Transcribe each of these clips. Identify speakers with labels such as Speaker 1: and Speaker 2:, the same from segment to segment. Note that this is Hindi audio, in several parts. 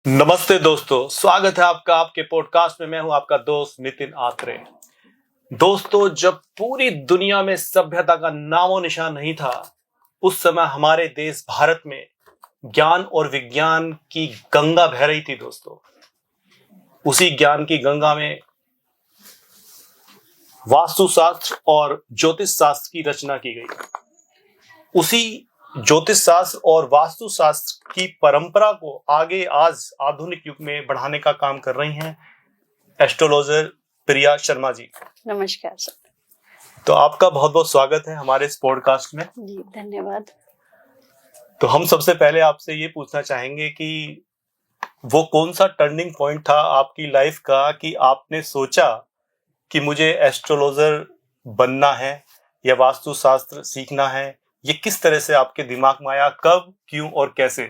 Speaker 1: नमस्ते दोस्तों, स्वागत है आपका आपके पॉडकास्ट में। मैं हूं आपका दोस्त नितिन आत्रे। दोस्तों, जब पूरी दुनिया में सभ्यता का नामो निशान नहीं था, उस समय हमारे देश भारत में ज्ञान और विज्ञान की गंगा बह रही थी। दोस्तों, उसी ज्ञान की गंगा में वास्तुशास्त्र और ज्योतिष शास्त्र की रचना की गई। उसी ज्योतिष शास्त्र और वास्तुशास्त्र की परंपरा को आगे आज आधुनिक युग में बढ़ाने का काम कर रही हैं एस्ट्रोलॉजर प्रिया शर्मा जी।
Speaker 2: नमस्कार सर।
Speaker 1: तो आपका बहुत बहुत स्वागत है हमारे इस पॉडकास्ट में।
Speaker 2: जी धन्यवाद।
Speaker 1: तो हम सबसे पहले आपसे ये पूछना चाहेंगे कि वो कौन सा टर्निंग पॉइंट था आपकी लाइफ का कि आपने सोचा कि मुझे एस्ट्रोलॉजर बनना है या वास्तुशास्त्र सीखना है। ये किस तरह से आपके दिमाग में आया, कब, क्यों और कैसे?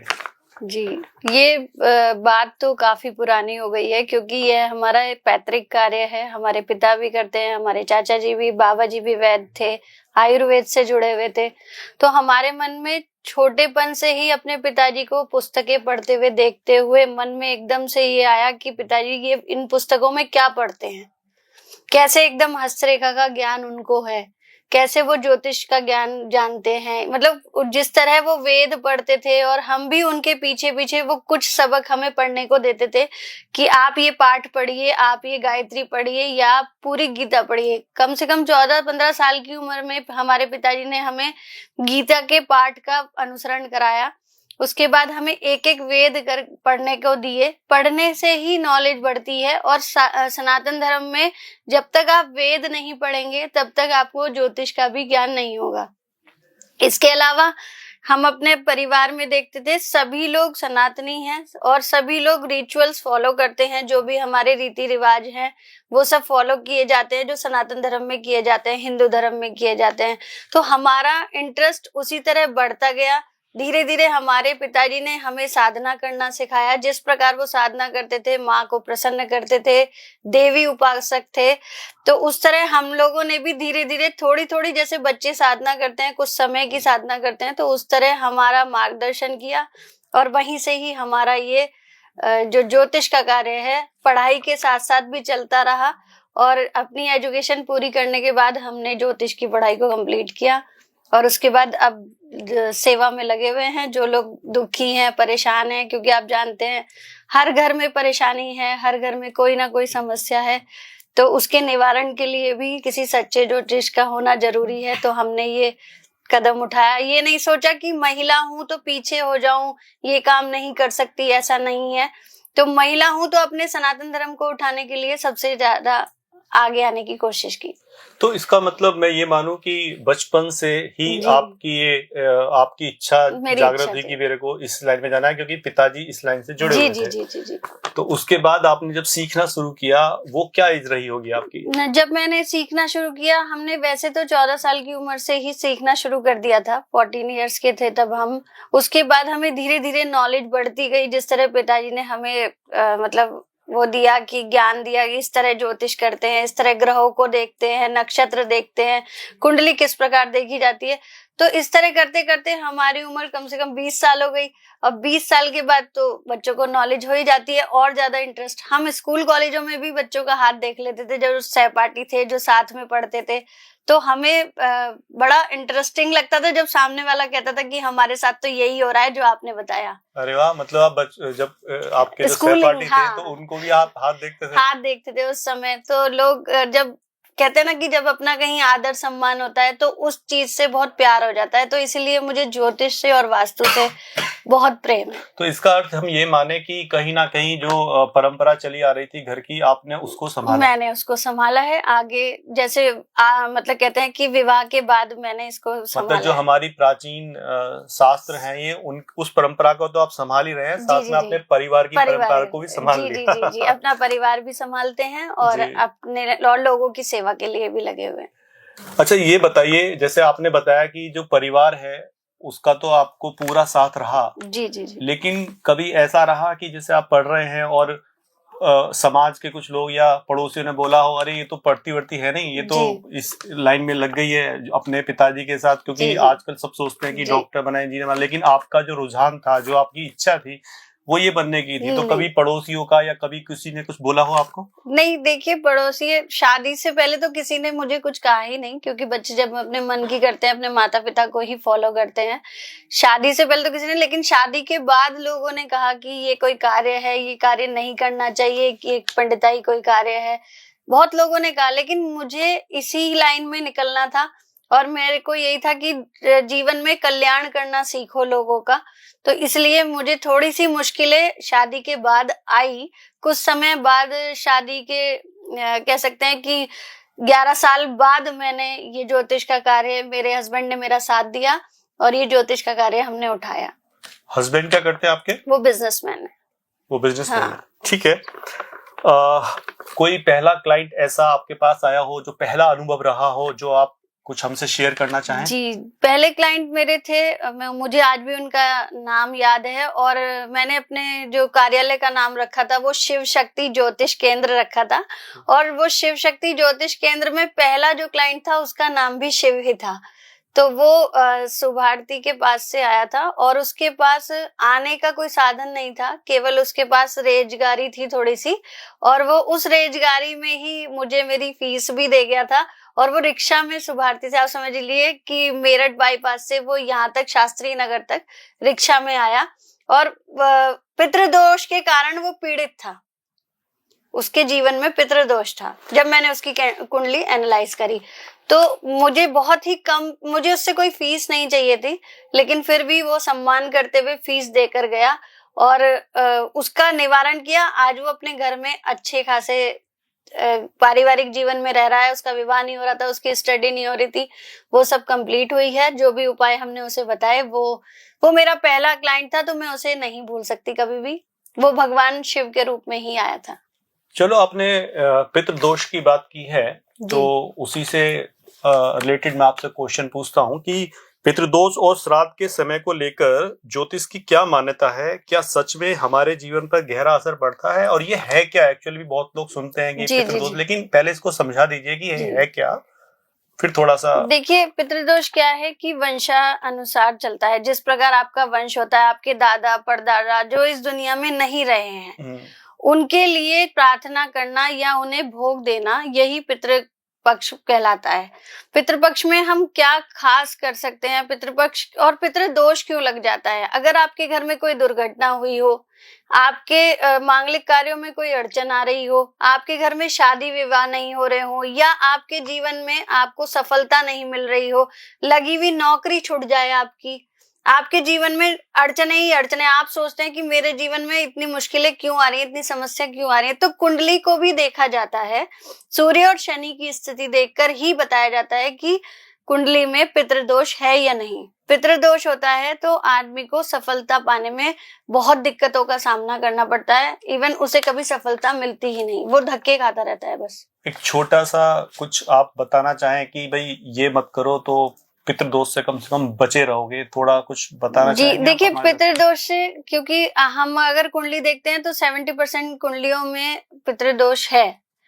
Speaker 2: जी, ये बात तो काफी पुरानी हो गई है, क्योंकि यह हमारा एक पैतृक कार्य है। हमारे पिता भी करते हैं, हमारे चाचा जी भी, बाबा जी भी वैद्य थे, आयुर्वेद से जुड़े हुए थे। तो हमारे मन में छोटेपन से ही अपने पिताजी को पुस्तकें पढ़ते हुए देखते हुए मन में एकदम से ये आया कि पिताजी ये इन पुस्तकों में क्या पढ़ते हैं, कैसे एकदम हस्तरेखा का ज्ञान उनको है, कैसे वो ज्योतिष का ज्ञान जानते हैं। मतलब जिस तरह वो वेद पढ़ते थे और हम भी उनके पीछे पीछे वो कुछ सबक हमें पढ़ने को देते थे कि आप ये पाठ पढ़िए, आप ये गायत्री पढ़िए या आप पूरी गीता पढ़िए। कम से कम 14-15 साल की उम्र में हमारे पिताजी ने हमें गीता के पाठ का अनुसरण कराया। उसके बाद हमें एक एक वेद कर पढ़ने को दिए। पढ़ने से ही नॉलेज बढ़ती है, और सनातन धर्म में जब तक आप वेद नहीं पढ़ेंगे तब तक आपको ज्योतिष का भी ज्ञान नहीं होगा। इसके अलावा हम अपने परिवार में देखते थे सभी लोग सनातनी हैं और सभी लोग रिचुअल्स फॉलो करते हैं। जो भी हमारे रीति रिवाज हैं वो सब फॉलो किए जाते हैं, जो सनातन धर्म में किए जाते हैं, हिंदू धर्म में किए जाते हैं। तो हमारा इंटरेस्ट उसी तरह बढ़ता गया। धीरे धीरे हमारे पिताजी ने हमें साधना करना सिखाया। जिस प्रकार वो साधना करते थे, माँ को प्रसन्न करते थे, देवी उपासक थे, तो उस तरह हम लोगों ने भी धीरे धीरे थोड़ी थोड़ी, जैसे बच्चे साधना करते हैं, कुछ समय की साधना करते हैं, तो उस तरह हमारा मार्गदर्शन किया। और वहीं से ही हमारा ये जो ज्योतिष का कार्य है पढ़ाई के साथ साथ भी चलता रहा। और अपनी एजुकेशन पूरी करने के बाद हमने ज्योतिष की पढ़ाई को कंप्लीट किया, और उसके बाद अब सेवा में लगे हुए हैं। जो लोग दुखी हैं, परेशान हैं, क्योंकि आप जानते हैं हर घर में परेशानी है, हर घर में कोई ना कोई समस्या है, तो उसके निवारण के लिए भी किसी सच्चे ज्योतिष का होना जरूरी है। तो हमने ये कदम उठाया। ये नहीं सोचा कि महिला हूं तो पीछे हो जाऊं, ये काम नहीं कर सकती, ऐसा नहीं है। तो महिला हूं तो अपने सनातन धर्म को उठाने के लिए सबसे ज्यादा आगे आने की कोशिश की।
Speaker 1: तो इसका मतलब मैं ये मानूं कि बचपन से ही आपकी इच्छा जागृत हुई कि मेरे को इस लाइन में जाना है, क्योंकि पिताजी इस लाइन से जुड़े हुए थे।
Speaker 2: जी।
Speaker 1: तो उसके बाद आपने जब सीखना शुरू किया, वो क्या एज रही होगी आपकी?
Speaker 2: जब मैंने सीखना शुरू किया, हमने वैसे तो 14 साल की उम्र से ही सीखना शुरू कर दिया था, 14 इयर्स के थे तब हम। उसके बाद हमें धीरे धीरे नॉलेज बढ़ती गई। जिस तरह पिताजी ने हमें मतलब वो दिया कि ज्ञान दिया कि इस तरह ज्योतिष करते हैं, इस तरह ग्रहों को देखते हैं, नक्षत्र देखते हैं, कुंडली किस प्रकार देखी जाती है। तो इस तरह करते करते हमारी उम्र कम से कम 20 साल हो गई। अब 20 साल के बाद तो बच्चों को नॉलेज हो ही जाती है, और ज्यादा इंटरेस्ट। हम स्कूल कॉलेजों में भी बच्चों का हाथ देख लेते थे, जो सहपाठी थे, जो साथ में पढ़ते थे। तो हमें बड़ा इंटरेस्टिंग लगता था जब सामने वाला कहता था कि हमारे साथ तो यही हो रहा है जो आपने बताया।
Speaker 1: अरे वाह, मतलब आप जब आपके जो सहपाठी थे तो उनको भी आप हाथ देखते थे?
Speaker 2: हाथ देखते थे उस समय। तो लोग जब कहते हैं ना कि जब अपना कहीं आदर सम्मान होता है तो उस चीज से बहुत प्यार हो जाता है। तो इसीलिए मुझे ज्योतिष से और वास्तु से बहुत प्रेम है।
Speaker 1: तो इसका अर्थ हम ये माने कि कहीं ना कहीं जो परंपरा चली आ रही थी घर की, आपने उसको संभाला?
Speaker 2: मैंने उसको संभाला है। आगे जैसे मतलब कहते हैं कि विवाह के बाद मैंने इसको संभाला।
Speaker 1: मतलब जो हमारी प्राचीन शास्त्र हैं, ये उस परंपरा को तो आप संभाल ही रहे हैं, साथ में अपने परिवार की परंपरा को भी संभाल लिया।
Speaker 2: जी, अपना परिवार भी संभालते हैं और अपने और लोगों की सेवा के लिए भी लगे हुए हैं।
Speaker 1: अच्छा, ये बताइए, जैसे आपने बताया कि जो परिवार है उसका तो आपको पूरा साथ रहा।
Speaker 2: जी।
Speaker 1: लेकिन कभी ऐसा रहा कि जैसे आप पढ़ रहे हैं और समाज के कुछ लोग या पड़ोसियों ने बोला हो, अरे ये तो पढ़ती वढ़ती है नहीं, ये तो इस लाइन में लग गई है अपने पिताजी के साथ, क्योंकि आजकल सब सोचते हैं कि डॉक्टर बने, इंजीनियर बने, लेकिन आपका जो रुझान था, जो आपकी इच्छा थी, वो ये बनने की थी, तो
Speaker 2: नहीं।
Speaker 1: कभी पड़ोसियों का या कभी किसी ने कुछ बोला हो आपको?
Speaker 2: नहीं, देखिए पड़ोसी शादी से पहले तो किसी ने मुझे कुछ कहा ही नहीं, क्योंकि बच्चे जब अपने मन की करते हैं अपने माता पिता को ही फॉलो करते हैं। शादी से पहले तो किसी ने, लेकिन शादी के बाद लोगों ने कहा कि ये कोई कार्य है, ये कार्य नहीं करना चाहिए, कि एक पंडिताई कोई कार्य है, बहुत लोगों ने कहा। लेकिन मुझे इसी लाइन में निकलना था और मेरे को यही था कि जीवन में कल्याण करना सीखो लोगों का। तो इसलिए मुझे थोड़ी सी मुश्किलें शादी के बाद आई। कुछ समय बाद शादी के कह सकते हैं कि 11 साल बाद मैंने ये ज्योतिष का कार्य, मेरे हस्बैंड ने मेरा साथ दिया और ये ज्योतिष का कार्य हमने उठाया।
Speaker 1: हस्बैंड क्या करते हैं आपके?
Speaker 2: वो बिजनेसमैन है।
Speaker 1: वो बिजनेसमैन है,
Speaker 2: हाँ।
Speaker 1: ठीक है। कोई पहला क्लाइंट ऐसा आपके पास आया हो, जो पहला अनुभव रहा हो, जो आप कुछ हमसे शेयर करना चाहें?
Speaker 2: जी, पहले क्लाइंट मेरे थे, मुझे आज भी उनका नाम याद है, और मैंने अपने जो कार्यालय का नाम रखा था वो शिव शक्ति ज्योतिष केंद्र रखा था। और वो शिव शक्ति ज्योतिष केंद्र में पहला जो क्लाइंट था उसका नाम भी शिव ही था। तो वो सुभारती के पास से आया था और उसके पास आने का कोई साधन नहीं था, केवल उसके पास रेजगारी थी थोड़ी सी, और वो उस रेजगारी में ही मुझे मेरी फीस भी दे गया था। और वो रिक्शा में सुभारती से, आप समझ लीजिए कि मेरठ बाईपास से वो यहाँ तक शास्त्री नगर तक रिक्शा में आया, और पितृदोष के कारण वो पीड़ित था, उसके जीवन में पितृदोष था। जब मैंने उसकी कुंडली एनालाइज करी तो मुझे बहुत ही कम, मुझे उससे कोई फीस नहीं चाहिए थी, लेकिन फिर भी वो सम्मान करते हुए फीस देकर गया और उसका निवारण किया। आज वो अपने घर में अच्छे खासे पारिवारिक जीवन में रह रहा है। उसका विवाह नहीं हो रहा था, उसकी स्टडी नहीं हो रही थी, वो सब कंप्लीट हुई है। जो भी उपाय हमने उसे बताए, वो मेरा पहला क्लाइंट था, तो मैं उसे नहीं भूल सकती कभी भी। वो भगवान शिव के रूप में ही आया था।
Speaker 1: चलो, आपने पितृदोष की बात की है, तो उसी से रिलेटेड मैं आपसे क्वेश्चन पूछता हूँ कि पितृदोष और श्राद्ध के समय को लेकर ज्योतिष की क्या मान्यता है? क्या सच में हमारे जीवन पर गहरा असर पड़ता है? और ये है क्या? एक्चुअली भी बहुत लोग सुनते हैं कि पितृदोष, लेकिन पहले इसको समझा दीजिए कि ये है क्या, फिर थोड़ा सा।
Speaker 2: देखिए, पितृदोष क्या है कि वंशानुसार चलता है। जिस प्रकार आपका वंश होता है, आपके दादा परदादा जो इस दुनिया में नहीं रहे हैं, उनके लिए प्रार्थना करना या उन्हें भोग देना, यही पितृपक्ष कहलाता है। पितृपक्ष में हम क्या खास कर सकते हैं? पितृपक्ष और पितृदोष क्यों लग जाता है? अगर आपके घर में कोई दुर्घटना हुई हो, आपके मांगलिक कार्यों में कोई अड़चन आ रही हो, आपके घर में शादी विवाह नहीं हो रहे हो, या आपके जीवन में आपको सफलता नहीं मिल रही हो, लगी हुई नौकरी छूट जाए आपके जीवन में अड़चने ही अड़चने, आप सोचते हैं कि मेरे जीवन में इतनी मुश्किलें क्यों आ रही है, इतनी समस्या क्यों आ रही है, तो कुंडली को भी देखा जाता है। सूर्य और शनि की स्थिति देखकर ही बताया जाता है कि कुंडली में पितृदोष है या नहीं। पितृदोष होता है तो आदमी को सफलता पाने में बहुत दिक्कतों का सामना करना पड़ता है, इवन उसे कभी सफलता मिलती ही नहीं, वो धक्के खाता रहता है बस।
Speaker 1: एक छोटा सा कुछ आप बताना चाहें कि भाई ये मत करो तो पितृदोष से कम बचे रहोगे, थोड़ा कुछ बताना
Speaker 2: जी, देखिए पितृदोष से, क्योंकि हम अगर कुंडली देखते हैं तो 70% कुंडलियों में पितृदोष है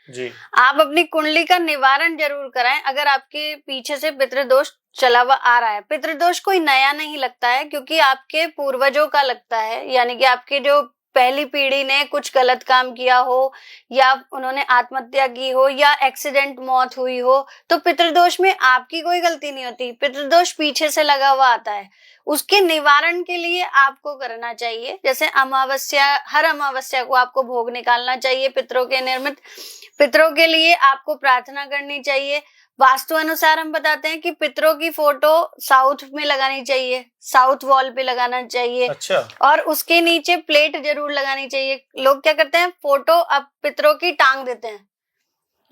Speaker 2: जी। आप अपनी कुंडली का निवारण जरूर कराएं अगर आपके पीछे से पितृदोष चला हुआ आ रहा है। पितृदोष कोई नया नहीं लगता है, क्योंकि आपके पूर्वजों का लगता है, यानी कि आपके जो पहली पीढ़ी ने कुछ गलत काम किया हो, या उन्होंने आत्महत्या की हो, या एक्सीडेंट मौत हुई हो, तो पितृदोष में आपकी कोई गलती नहीं होती, पितृदोष पीछे से लगा हुआ आता है। उसके निवारण के लिए आपको करना चाहिए, जैसे अमावस्या, हर अमावस्या को आपको भोग निकालना चाहिए पितरों के निर्मित। पितरों के लिए आपको प्रार्थना करनी चाहिए। वास्तु अनुसार हम बताते हैं कि पितरों की फोटो साउथ में लगानी चाहिए, साउथ वॉल पे लगाना चाहिए। अच्छा। और उसके नीचे प्लेट जरूर लगानी चाहिए। लोग क्या करते हैं, फोटो अब पितरों की टांग देते हैं,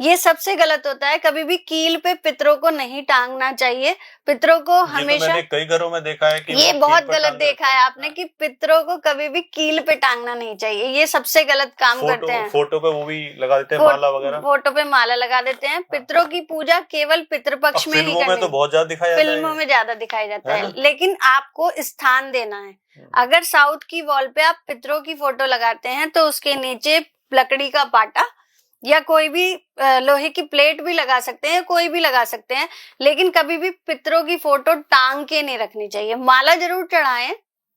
Speaker 2: ये सबसे गलत होता है। कभी भी कील पे पितरों को नहीं टांगना चाहिए। पितरों को हमेशा,
Speaker 1: मैंने कई घरों में देखा है कि
Speaker 2: ये बहुत गलत देखा है आपने कि पितरों को कभी भी कील पे टांगना नहीं चाहिए, ये सबसे गलत काम करते हैं।
Speaker 1: फोटो पे वो भी लगा देते हैं, माला वगैरह,
Speaker 2: फोटो पे माला लगा देते हैं। पितरों की पूजा केवल पितृपक्ष में ही करनी है।
Speaker 1: तो बहुत ज्यादा दिखाया जाता है,
Speaker 2: फिल्मों में ज्यादा दिखाया जाता है, लेकिन आपको स्थान देना है। अगर साउथ की वॉल पे आप पितरों की फोटो लगाते हैं तो उसके नीचे लकड़ी का पाटा या कोई भी लोहे की प्लेट भी लगा सकते हैं, कोई भी लगा सकते हैं, लेकिन कभी भी पितरों की फोटो टांग के नहीं रखनी चाहिए। माला जरूर चढ़ाएं,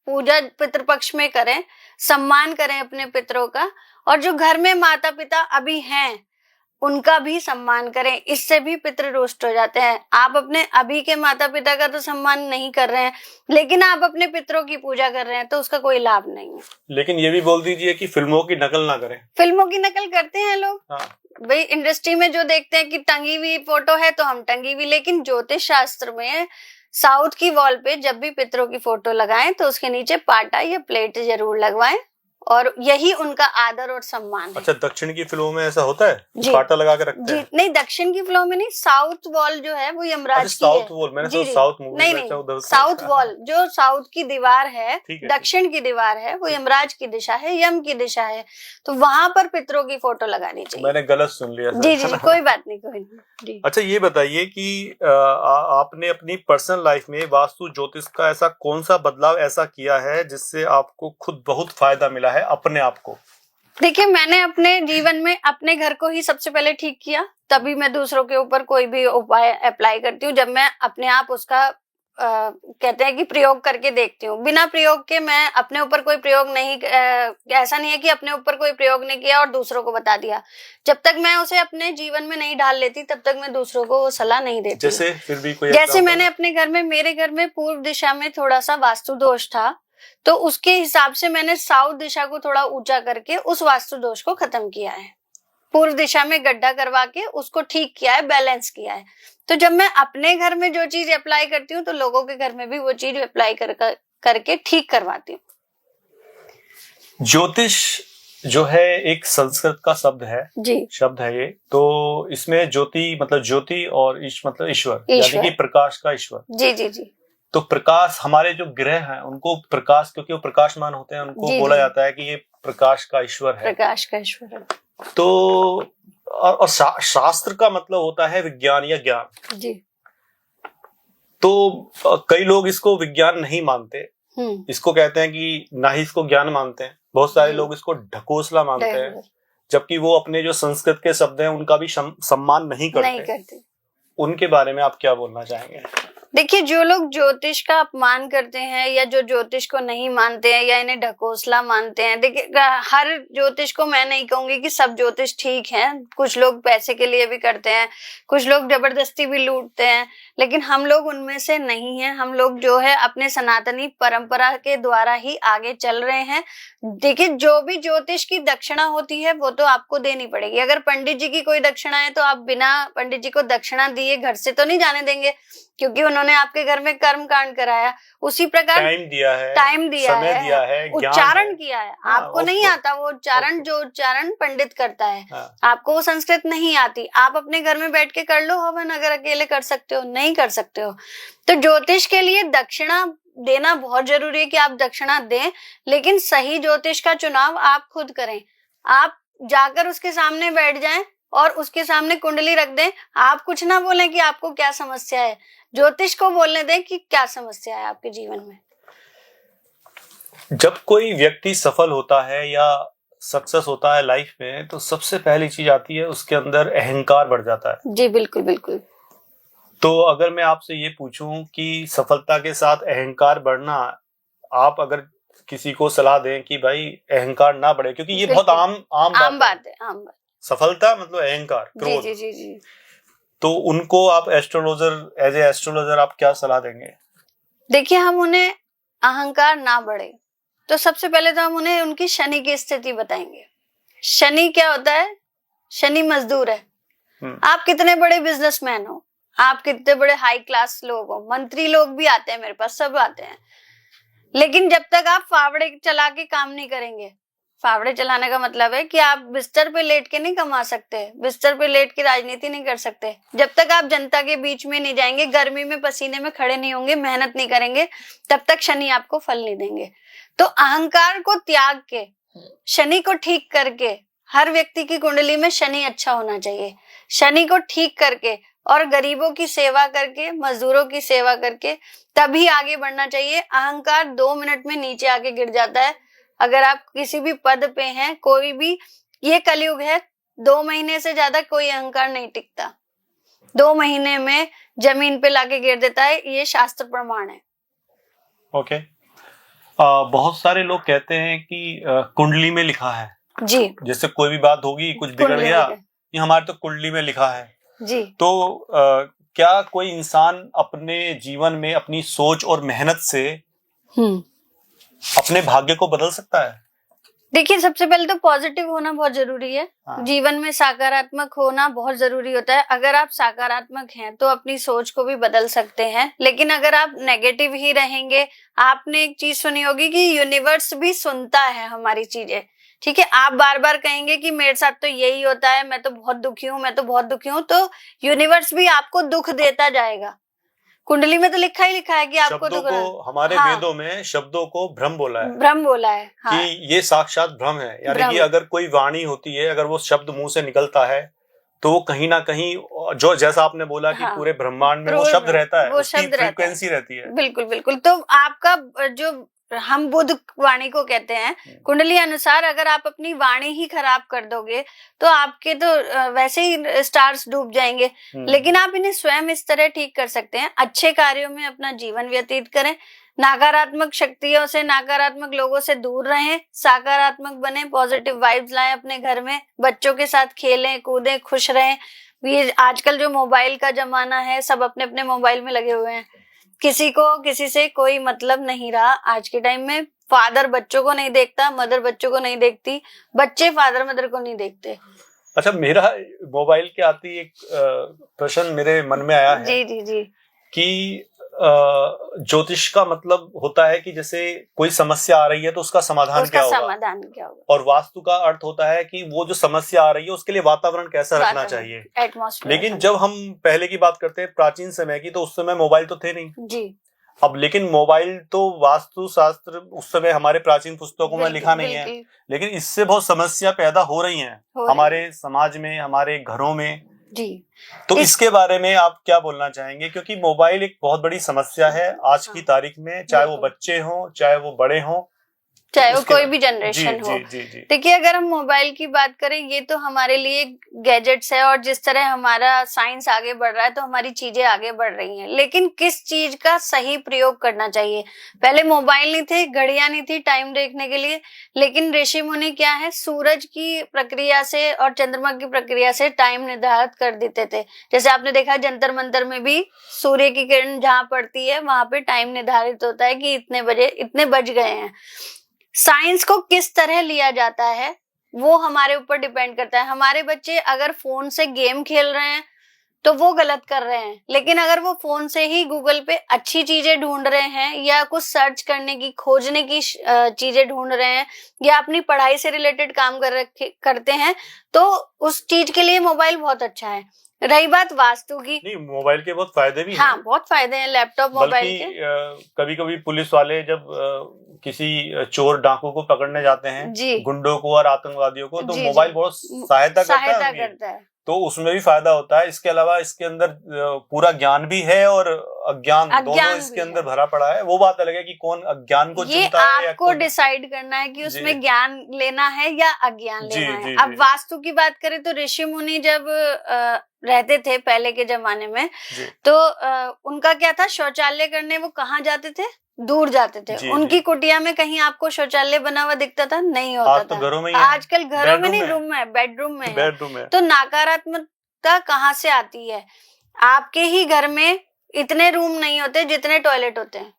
Speaker 2: पूजा पितृपक्ष में करें, सम्मान करें अपने पितरों का, और जो घर में माता पिता अभी हैं उनका भी सम्मान करें। इससे भी पितृ रुष्ट हो जाते हैं। आप अपने अभी के माता पिता का तो सम्मान नहीं कर रहे हैं, लेकिन आप अपने पितरों की पूजा कर रहे हैं, तो उसका कोई लाभ नहीं है।
Speaker 1: लेकिन ये भी बोल दीजिए कि फिल्मों की नकल ना करें।
Speaker 2: फिल्मों की नकल करते हैं लोग।
Speaker 1: हाँ।
Speaker 2: भाई इंडस्ट्री में जो देखते हैं कि टंगी हुई फोटो है तो हम टंगी हुई, लेकिन ज्योतिष शास्त्र में साउथ की वॉल पे जब भी पितरों की फोटो लगाएं तो उसके नीचे पाटा या प्लेट जरूर लगवाएं, और यही उनका आदर और सम्मान है।
Speaker 1: अच्छा, दक्षिण की फिल्मों में ऐसा होता है?
Speaker 2: जी,
Speaker 1: पाटा लगा के रखते हैं?
Speaker 2: नहीं, दक्षिण की फिल्मों में नहीं, साउथ वॉल जो है वो यमराज की है।
Speaker 1: साउथ वॉल, मैंने सोचा साउथ मूवी
Speaker 2: नहीं
Speaker 1: में
Speaker 2: नहीं, साउथ वॉल जो साउथ की दीवार है, दक्षिण की दीवार है, वो यमराज की दिशा है, यम की दिशा है, तो वहां पर पितरों की फोटो लगानी चाहिए।
Speaker 1: मैंने गलत सुन लिया।
Speaker 2: जी जी, कोई बात नहीं, कोई नहीं।
Speaker 1: अच्छा, ये बताइए कि आपने अपनी पर्सनल लाइफ में वास्तु ज्योतिष का ऐसा कौन सा बदलाव ऐसा किया है जिससे आपको खुद बहुत फायदा मिला है अपने आप को?
Speaker 2: देखिए, मैंने अपने जीवन में अपने घर को ही सबसे पहले ठीक किया, तभी मैं दूसरों के ऊपर कोई भी उपाय अप्लाई करती हूँ। जब मैं अपने आप उसका कहते हैं कि प्रयोग करके देखती हूँ। बिना प्रयोग के मैं अपने ऊपर कोई प्रयोग नहीं, ऐसा नहीं है कि अपने ऊपर कोई प्रयोग नहीं किया और दूसरों को बता दिया। जब तक मैं उसे अपने जीवन में नहीं डाल लेती तब तक मैं दूसरों को वो सलाह नहीं देती।
Speaker 1: जैसे फिर भी कोई
Speaker 2: जैसे मैंने अपने घर में, मेरे घर में पूर्व दिशा में थोड़ा सा वास्तु दोष था, तो उसके हिसाब से मैंने साउथ दिशा को थोड़ा ऊंचा करके उस वास्तु दोष को खत्म किया है। पूर्व दिशा में गड्ढा करवा के उसको ठीक किया है, बैलेंस किया है। तो जब मैं अपने घर में जो चीज अप्लाई करती हूँ तो लोगों के घर में भी वो चीज अप्लाई करके ठीक करवाती हूँ।
Speaker 1: ज्योतिष जो है एक संस्कृत का शब्द है
Speaker 2: जी,
Speaker 1: शब्द है ये। तो इसमें ज्योति मतलब ज्योति और मतलब ईश्वर, यानी कि प्रकाश का ईश्वर।
Speaker 2: जी जी जी।
Speaker 1: तो प्रकाश, हमारे जो ग्रह हैं उनको प्रकाश, क्योंकि वो प्रकाशमान होते हैं, उनको बोला जाता है कि ये प्रकाश का ईश्वर है।
Speaker 2: प्रकाश का ईश्वर है।
Speaker 1: तो और शास्त्र का मतलब होता है विज्ञान या ज्ञान।
Speaker 2: जी।
Speaker 1: तो कई लोग इसको विज्ञान नहीं मानते, इसको कहते हैं कि ना ही इसको ज्ञान मानते हैं। बहुत सारे लोग इसको ढकोसला मानते हैं, जबकि वो अपने जो संस्कृत के शब्द हैं उनका भी सम्मान नहीं करते। उनके बारे में आप क्या बोलना चाहेंगे?
Speaker 2: देखिए, जो लोग ज्योतिष का अपमान करते हैं या जो ज्योतिष को नहीं मानते हैं या इन्हें ढकोसला मानते हैं, देखिए हर ज्योतिष को मैं नहीं कहूंगी कि सब ज्योतिष ठीक हैं। कुछ लोग पैसे के लिए भी करते हैं, कुछ लोग जबरदस्ती भी लूटते हैं, लेकिन हम लोग उनमें से नहीं हैं। हम लोग जो है अपने सनातनी परंपरा के द्वारा ही आगे चल रहे हैं। देखिए, जो भी ज्योतिष की दक्षिणा होती है वो तो आपको देनी पड़ेगी। अगर पंडित जी की कोई दक्षिणा है तो आप बिना पंडित जी को दक्षिणा दिए घर से तो नहीं जाने देंगे, क्योंकि उन्होंने आपके घर में कर्म कांड कराया। उसी प्रकार
Speaker 1: टाइम दिया है,
Speaker 2: उच्चारण किया है। आपको नहीं आता वो उच्चारण, जो उच्चारण पंडित करता है। आपको वो संस्कृत नहीं आती, आप अपने घर में बैठ के कर लो हवन। अगर अकेले कर सकते हो, नहीं कर सकते हो तो ज्योतिष के लिए दक्षिणा देना बहुत जरूरी है कि आप दक्षिणा दें, लेकिन सही ज्योतिष का चुनाव आप खुद करें। आप जाकर उसके सामने बैठ जाएं और उसके सामने कुंडली रख दें। आप कुछ ना बोलें कि आपको क्या समस्या है, ज्योतिष को बोलने दें कि क्या समस्या है आपके जीवन में।
Speaker 1: जब कोई व्यक्ति सफल होता है या सक्सेस होता है लाइफ में, तो सबसे पहली चीज आती है उसके अंदर अहंकार बढ़ जाता है।
Speaker 2: जी बिल्कुल बिल्कुल।
Speaker 1: तो अगर मैं आपसे ये पूछूं कि सफलता के साथ अहंकार बढ़ना, आप अगर किसी को सलाह दें कि भाई अहंकार ना बढ़े, क्योंकि ये बहुत आम बात है। सफलता मतलब अहंकार, क्रोध।
Speaker 2: जी जी जी।
Speaker 1: तो उनको आप एज ए एस्ट्रोलॉजर आप क्या सलाह देंगे?
Speaker 2: देखिए, हम उन्हें अहंकार ना बढ़े तो सबसे पहले तो हम उन्हें उनकी शनि की स्थिति बताएंगे। शनि क्या होता है? शनि मजदूर है। आप कितने बड़े बिजनेसमैन हो, आप कितने बड़े हाई क्लास लोग हो, मंत्री लोग भी आते हैं मेरे पास, सब आते हैं, लेकिन जब तक आप फावड़े चला के काम नहीं करेंगे, फावड़े चलाने का मतलब है कि आप बिस्तर पे लेट के नहीं कमा सकते, बिस्तर पे लेट के राजनीति नहीं कर सकते। जब तक आप जनता के बीच में नहीं जाएंगे, गर्मी में पसीने में खड़े नहीं होंगे, मेहनत नहीं करेंगे, तब तक शनि आपको फल नहीं देंगे। तो अहंकार को त्याग के, शनि को ठीक करके, हर व्यक्ति की कुंडली में शनि अच्छा होना चाहिए। शनि को ठीक करके और गरीबों की सेवा करके, मजदूरों की सेवा करके तभी आगे बढ़ना चाहिए। अहंकार 2 मिनट में नीचे आके गिर जाता है। अगर आप किसी भी पद पे हैं, कोई भी, ये कलयुग है, 2 महीने से ज्यादा कोई अहंकार नहीं टिकता। 2 महीने में जमीन पे लाके गिर देता है, ये शास्त्र प्रमाण है।
Speaker 1: ओके। बहुत सारे लोग कहते हैं कि कुंडली में लिखा है।
Speaker 2: जी।
Speaker 1: जैसे कोई भी बात होगी, कुछ बिगड़ गया, ये हमारे तो कुंडली में लिखा है।
Speaker 2: जी।
Speaker 1: तो क्या कोई इंसान अपने जीवन में अपनी सोच और मेहनत से अपने भाग्य को बदल सकता है?
Speaker 2: देखिए, सबसे पहले तो पॉजिटिव होना बहुत जरूरी है।
Speaker 1: हाँ।
Speaker 2: जीवन में सकारात्मक होना बहुत जरूरी होता है। अगर आप सकारात्मक हैं तो अपनी सोच को भी बदल सकते हैं, लेकिन अगर आप नेगेटिव ही रहेंगे, आपने एक चीज सुनी होगी कि यूनिवर्स भी सुनता है हमारी चीजें। ठीक है, आप बार बार कहेंगे कि मेरे साथ तो यही होता है, मैं तो बहुत दुखी हूँ, मैं तो बहुत दुखी हूँ, तो यूनिवर्स भी आपको दुख देता जाएगा। कुंडली में तो लिखा ही लिखा है कि आपको
Speaker 1: शब्दों को, हमारे वेदों में शब्दों को भ्रम बोला है।
Speaker 2: भ्रम बोला है, हाँ।
Speaker 1: कि ये साक्षात भ्रम है, यानी कि अगर कोई वाणी होती है, अगर वो शब्द मुंह से निकलता है तो वो कहीं ना कहीं, जो जैसा आपने बोला कि पूरे ब्रह्मांड में वो शब्द रहता है, उसकी फ्रीक्वेंसी रहती है।
Speaker 2: बिल्कुल बिल्कुल। तो आपका जो हम बुध वाणी को कहते हैं, कुंडली अनुसार अगर आप अपनी वाणी ही खराब कर दोगे तो आपके तो वैसे ही स्टार्स डूब जाएंगे। लेकिन आप इन्हें स्वयं इस तरह ठीक कर सकते हैं, अच्छे कार्यों में अपना जीवन व्यतीत करें, नकारात्मक शक्तियों से, नकारात्मक लोगों से दूर रहें, सकारात्मक बने, पॉजिटिव वाइब्स लाएं अपने घर में, बच्चों के साथ खेलें कूदें, खुश रहें। ये आजकल जो मोबाइल का जमाना है, सब अपने अपने मोबाइल में लगे हुए हैं, किसी को किसी से कोई मतलब नहीं रहा। आज के टाइम में फादर बच्चों को नहीं देखता, मदर बच्चों को नहीं देखती, बच्चे फादर मदर को नहीं देखते।
Speaker 1: अच्छा, मेरा मोबाइल के आती एक प्रश्न मेरे मन में आया है।
Speaker 2: जी जी जी।
Speaker 1: कि ज्योतिष का मतलब होता है कि जैसे कोई समस्या आ रही है तो उसका समाधान क्या होगा, और वास्तु का अर्थ होता है कि वो जो समस्या आ रही है उसके लिए वातावरण कैसा रखना चाहिए, एटमॉस्फेयर। लेकिन जब हम पहले की बात करते हैं, प्राचीन समय की, तो उस समय मोबाइल तो थे नहीं जी। अब लेकिन मोबाइल तो वास्तु शास्त्र उस समय हमारे प्राचीन पुस्तकों में लिखा नहीं है, लेकिन इससे बहुत समस्या पैदा हो रही है हमारे समाज में, हमारे घरों में जी। तो इसके बारे में आप क्या बोलना चाहेंगे? क्योंकि मोबाइल एक बहुत बड़ी समस्या है आज की तारीख में, चाहे वो बच्चे हों, चाहे वो बड़े हों, चाहे वो कोई भी जनरेशन हो। देखिए, अगर हम मोबाइल की बात करें, ये तो हमारे लिए गैजेट्स है, और जिस तरह हमारा साइंस आगे बढ़ रहा है तो हमारी चीजें आगे बढ़ रही हैं, लेकिन किस चीज का सही प्रयोग करना चाहिए? पहले मोबाइल नहीं थे, घड़ियां नहीं थी टाइम देखने के लिए, लेकिन ऋषि मुनि क्या है, सूरज की प्रक्रिया से और चंद्रमा की प्रक्रिया से टाइम निर्धारित कर देते थे। जैसे आपने देखा जंतर मंतर में भी सूर्य की किरण जहां पड़ती है वहां पे टाइम निर्धारित होता है कि इतने बजे इतने बज गए हैं। साइंस को किस तरह लिया जाता है वो हमारे ऊपर डिपेंड करता है। हमारे बच्चे अगर फोन से गेम खेल रहे हैं तो वो गलत कर रहे हैं, लेकिन अगर वो फोन से ही गूगल पे अच्छी चीजें ढूंढ रहे हैं, या कुछ सर्च करने की, खोजने की चीजें ढूंढ रहे हैं, या अपनी पढ़ाई से रिलेटेड काम करते हैं, तो उस चीज के लिए मोबाइल बहुत अच्छा है। रही बात वास्तु की, नहीं, मोबाइल के बहुत फायदे भी हैं। हाँ, बहुत फायदे हैं लैपटॉप मोबाइल के। कभी कभी पुलिस वाले जब किसी चोर डाकू को पकड़ने जाते हैं, गुंडों को और आतंकवादियों को, तो मोबाइल बहुत सहायता करता है, तो उसमें भी फायदा होता है। इसके अलावा इसके अंदर पूरा ज्ञान भी है और अज्ञान दोनों इसके अंदर भरा पड़ा है। वो बात अलग है कि कौन अज्ञान को चुनता है, ये आपको डिसाइड करना है कि उसमें ज्ञान लेना है या अज्ञान लेना है। अब वास्तु की बात करें तो ऋषि मुनि जब रहते थे पहले के जमाने में, तो उनका क्या था, शौचालय करने वो कहाँ जाते थे? दूर जाते थे। उनकी कुटिया में कहीं आपको शौचालय बना हुआ दिखता था? नहीं होता था। तो घरों में आजकल घरों में नहीं, रूम में, बेडरूम में। तो नकारात्मकता कहाँ से आती है? आपके ही घर में इतने रूम नहीं होते जितने टॉयलेट होते हैं।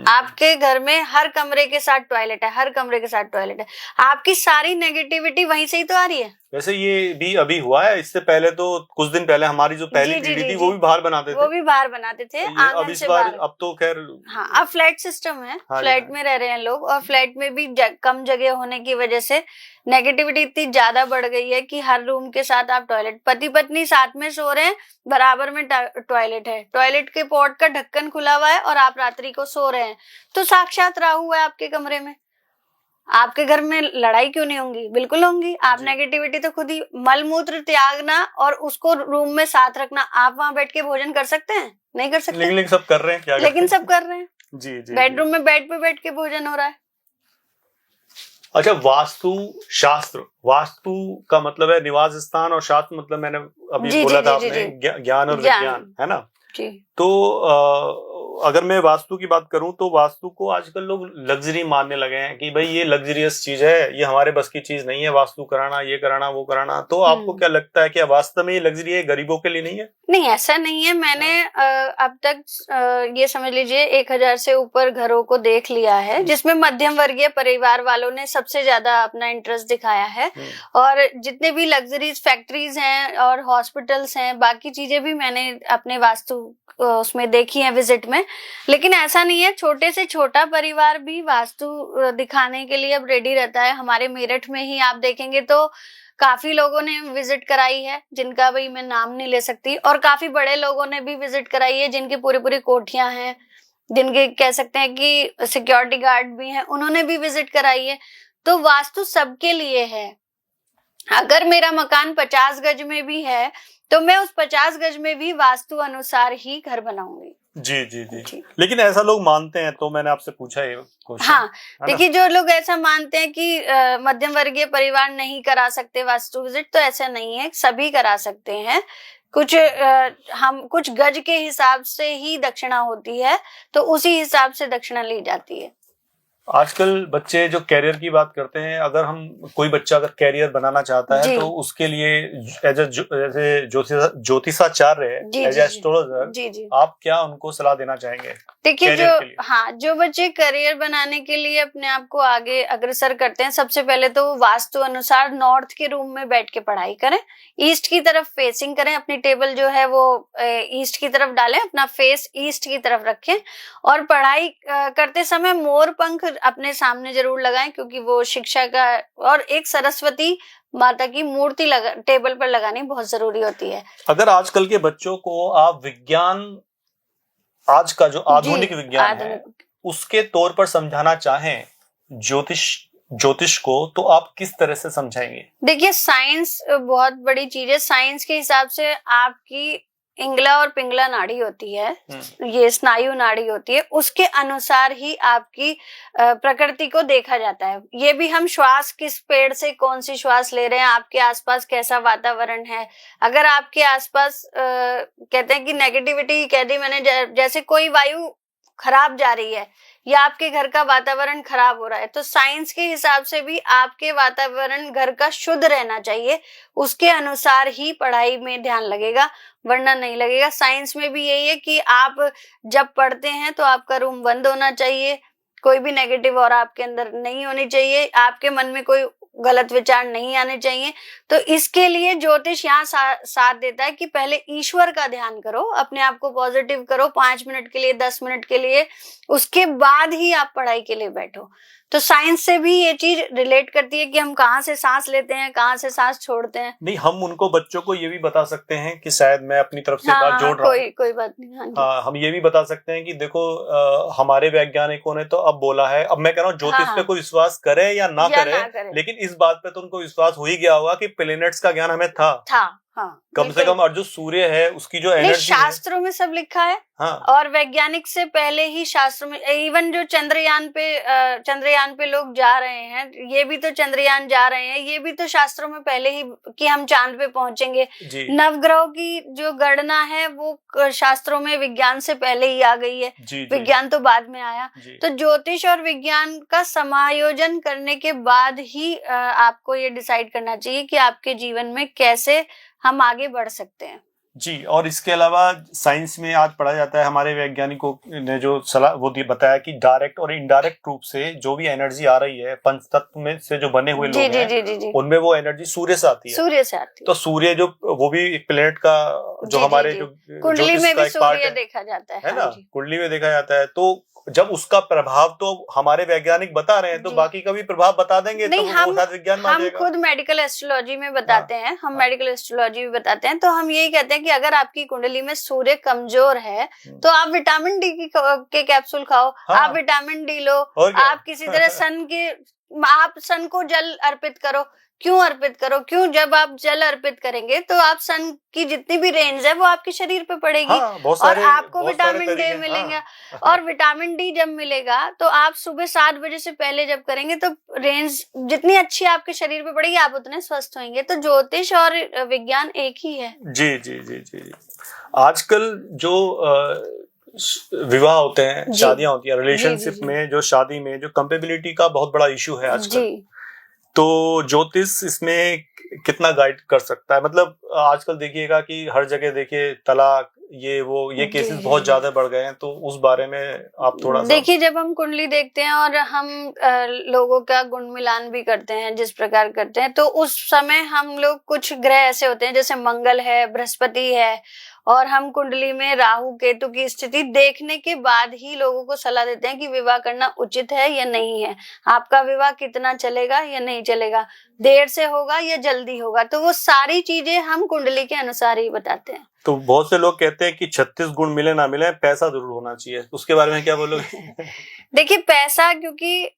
Speaker 1: आपके घर में हर कमरे के साथ टॉयलेट है, हर कमरे के साथ टॉयलेट है। आपकी सारी नेगेटिविटी वहीं से ही तो आ रही है। वैसे ये भी अभी हुआ है, इससे पहले तो कुछ दिन पहले हमारी जो पहली पीढ़ी थी वो भी बाहर बनाते थे, अब इस बार, अब तो खैर हाँ, अब फ्लैट सिस्टम है, फ्लैट में रह रहे हैं लोग, और फ्लैट में भी कम जगह होने की वजह से नेगेटिविटी इतनी ज्यादा बढ़ गई है कि हर रूम के साथ आप टॉयलेट, पति पत्नी साथ में सो रहे हैं, बराबर में टॉयलेट है, टॉयलेट के पोर्ट का ढक्कन खुला हुआ है और आप रात्रि को सो रहे हैं, तो साक्षात राहु है आपके कमरे में। आपके घर में लड़ाई क्यों नहीं होंगी? बिल्कुल होंगी। आप नेगेटिविटी तो खुद ही, मलमूत्र त्यागना और उसको रूम में साथ रखना। आप वहां बैठ के भोजन कर सकते हैं? नहीं कर सकते, लेकिन सब कर रहे हैं। क्या लेकिन सब कर रहे हैं जी, बेडरूम में बेड पे बैठ के भोजन हो रहा है। अच्छा, वास्तु शास्त्र, वास्तु का मतलब है निवास स्थान, और शास्त्र मतलब मैंने अभी बोला था आपने ज्ञान और विज्ञान, है ना? जी। तो अगर मैं वास्तु की बात करूं तो वास्तु को आजकल लोग लग्जरी मानने लगे हैं कि भाई ये लग्जरियस चीज है, ये हमारे बस की चीज नहीं है वास्तु कराना, ये कराना, वो कराना। तो आपको क्या लगता है कि वास्तव में ये लग्जरी है, गरीबों के लिए नहीं है?
Speaker 2: नहीं, ऐसा नहीं है। मैंने अब तक ये समझ लीजिए 1000 से ऊपर घरों को देख लिया है जिसमें मध्यम वर्गीय परिवार वालों ने सबसे ज्यादा अपना इंटरेस्ट दिखाया है। और जितने भी लग्जरीज फैक्ट्रीज हैं और हॉस्पिटल्स हैं, बाकी चीजें भी मैंने अपने वास्तु उसमें देखी है विजिट में। लेकिन ऐसा नहीं है, छोटे से छोटा परिवार भी वास्तु दिखाने के लिए अब रेडी रहता है। हमारे मेरठ में ही आप देखेंगे तो काफी लोगों ने विजिट कराई है, जिनका भाई मैं नाम नहीं ले सकती, और काफी बड़े लोगों ने भी विजिट कराई है जिनकी पूरी पूरी कोठियां हैं, जिनके कह सकते हैं कि सिक्योरिटी गार्ड भी हैं, उन्होंने भी विजिट कराई है। तो वास्तु सबके लिए है। अगर मेरा मकान 50 गज में भी है तो मैं उस 50 गज में भी वास्तु अनुसार ही घर बनाऊंगी।
Speaker 1: जी जी जी, जी। लेकिन ऐसा लोग मानते हैं, तो मैंने आपसे पूछा है क्वेश्चन।
Speaker 2: हाँ, देखिए जो लोग ऐसा मानते हैं कि मध्यम वर्गीय परिवार नहीं करा सकते वास्तु विजिट, तो ऐसा नहीं है, सभी करा सकते हैं। कुछ गज के हिसाब से ही दक्षिणा होती है, तो उसी हिसाब से दक्षिणा ली जाती है।
Speaker 1: आजकल बच्चे जो कैरियर की बात करते हैं, अगर कोई बच्चा अगर कैरियर बनाना चाहता है तो उसके लिए एज ज्योतिषाचार्य एज एस्ट्रोलॉजर आप क्या उनको सलाह देना चाहेंगे?
Speaker 2: देखिए जो बच्चे करियर बनाने के लिए अपने आप को आगे अग्रसर करते हैं, सबसे पहले तो वास्तु अनुसार नॉर्थ के रूम में बैठ के पढ़ाई करें, ईस्ट की तरफ फेसिंग करें, अपनी टेबल जो है वो ईस्ट की तरफ डालें, अपना फेस ईस्ट की तरफ रखें, और पढ़ाई करते समय मोर पंख अपने सामने जरूर लगाएं, क्योंकि वो शिक्षा का, और एक सरस्वती माता की मूर्ति टेबल पर लगानी बहुत जरूरी होती है। अगर
Speaker 1: आजकल के बच्चों को आप विज्ञान, आज का जो आधुनिक विज्ञान है, उसके तौर पर समझाना चाहें ज्योतिष को, तो आप किस तरह से समझाएंगे?
Speaker 2: देखिए साइंस बहुत बड़ी चीज है। साइंस के हिसाब से आपकी इंगला और पिंगला नाड़ी होती है, ये स्नायु नाड़ी होती है, उसके अनुसार ही आपकी प्रकृति को देखा जाता है। ये भी हम श्वास किस पेड़ से कौन सी श्वास ले रहे हैं, आपके आसपास कैसा वातावरण है। अगर आपके आसपास कहते हैं कि नेगेटिविटी कह दी मैंने, जैसे कोई वायु खराब जा रही है या आपके घर का वातावरण खराब हो रहा है, तो साइंस के हिसाब से भी आपके वातावरण घर का शुद्ध रहना चाहिए, उसके अनुसार ही पढ़ाई में ध्यान लगेगा, वरना नहीं लगेगा। साइंस में भी यही है कि आप जब पढ़ते हैं तो आपका रूम बंद होना चाहिए, कोई भी नेगेटिव और आपके अंदर नहीं होनी चाहिए, आपके मन में कोई गलत विचार नहीं आने चाहिए। तो इसके लिए ज्योतिष यहाँ साथ देता है कि पहले ईश्वर का ध्यान करो, अपने आप को पॉजिटिव करो 5 मिनट के लिए, 10 मिनट के लिए, उसके बाद ही आप पढ़ाई के लिए बैठो। तो साइंस से भी ये चीज रिलेट करती है कि हम कहाँ से सांस लेते हैं, कहाँ से सांस छोड़ते हैं।
Speaker 1: नहीं, हम उनको बच्चों को ये भी बता सकते हैं कि शायद मैं अपनी तरफ से बात जोड़ रहा हूँ,
Speaker 2: कोई बात नहीं।
Speaker 1: हाँ, हम ये भी बता सकते हैं कि देखो हमारे वैज्ञानिकों ने तो अब बोला है, अब मैं कह रहा हूँ ज्योतिष पे कोई विश्वास करे या ना करे, लेकिन इस बात पे तो उनको विश्वास हो ही गया होगा कि प्लेनेट्स का ज्ञान हमें था।
Speaker 2: हाँ,
Speaker 1: कम से कम, और जो सूर्य है उसकी जो एनर्जी
Speaker 2: शास्त्रों में सब लिखा है। हाँ। और वैज्ञानिक से पहले ही शास्त्रों में, इवन जो चंद्रयान पे लोग जा रहे हैं, ये भी तो चंद्रयान जा रहे हैं, ये भी तो शास्त्रों में पहले ही कि हम चांद पे पहुंचेंगे। नवग्रहों की जो गणना है वो शास्त्रों में विज्ञान से पहले ही आ गई है, विज्ञान तो बाद में आया। तो ज्योतिष और विज्ञान का समायोजन करने के बाद ही आपको ये डिसाइड करना चाहिए कि आपके जीवन में कैसे हम आगे बढ़ सकते हैं।
Speaker 1: जी, और इसके अलावा साइंस में आज पढ़ा जाता है, हमारे वैज्ञानिकों ने जो सलाह वो बताया कि डायरेक्ट और इनडायरेक्ट रूप से जो भी एनर्जी आ रही है पंच तत्व में से जो बने हुए लोग हैं, उनमें वो एनर्जी सूर्य से आती है। तो सूर्य जो वो भी एक प्लेनेट का जो हमारे जो
Speaker 2: कुंडली में भी सूर्य देखा जाता है
Speaker 1: ना, कुंडली में देखा जाता है। तो जब उसका प्रभाव तो हमारे वैज्ञानिक बता रहे हैं, तो बाकी का भी प्रभाव बता देंगे।
Speaker 2: नहीं,
Speaker 1: तो
Speaker 2: हम खुद मेडिकल एस्ट्रोलॉजी में बताते हैं, हम मेडिकल एस्ट्रोलॉजी में बताते हैं, तो हम यही कहते हैं कि अगर आपकी कुंडली में सूर्य कमजोर है तो आप विटामिन डी के कैप्सूल खाओ, आप विटामिन डी लो, आप किसी तरह आप सन को जल अर्पित करो। क्यों अर्पित करो? क्यों? जब आप जल अर्पित करेंगे तो आप सन की जितनी भी रेंज है वो आपके शरीर पे पड़ेगी, और आपको विटामिन डी मिलेगा। और विटामिन डी जब मिलेगा तो आप सुबह 7 बजे से पहले जब करेंगे तो रेंज जितनी अच्छी आपके शरीर पे पड़ेगी, आप उतने स्वस्थ होंगे। तो ज्योतिष और विज्ञान एक ही है।
Speaker 1: जी जी जी जी। आजकल जो विवाह होते हैं,
Speaker 2: जी।
Speaker 1: शादियां होती हैं,
Speaker 2: जी,
Speaker 1: रिलेशनशिप
Speaker 2: जी।
Speaker 1: में जो शादी में जो कंपेबिलिटी का बहुत बड़ा इशू है आजकल,
Speaker 2: जी
Speaker 1: तो ज्योतिष इसमें कितना गाइड कर सकता है? मतलब आजकल देखिएगा कि हर जगह देखिए तलाक, ये
Speaker 2: जी
Speaker 1: केसेस
Speaker 2: जी
Speaker 1: बहुत
Speaker 2: जी
Speaker 1: ज्यादा बढ़ गए हैं, तो उस बारे में आप थोड़ा सा।
Speaker 2: देखिए, जब हम कुंडली देखते हैं और हम लोगों का गुण मिलान भी करते हैं जिस प्रकार करते हैं, तो उस समय हम लोग कुछ ग्रह ऐसे होते हैं जैसे मंगल है, बृहस्पति है, और हम कुंडली में राहु केतु की स्थिति देखने के बाद ही लोगों को सलाह देते हैं कि विवाह करना उचित है या नहीं है, आपका विवाह कितना चलेगा या नहीं चलेगा, देर से होगा या जल्दी होगा। तो वो सारी चीजें हम कुंडली के अनुसार ही बताते हैं।
Speaker 1: तो बहुत से लोग कहते हैं कि 36 गुण मिले ना मिले, पैसा जरूर होना चाहिए, उसके बारे में क्या बोलोगे?
Speaker 2: देखिए, पैसा क्योंकि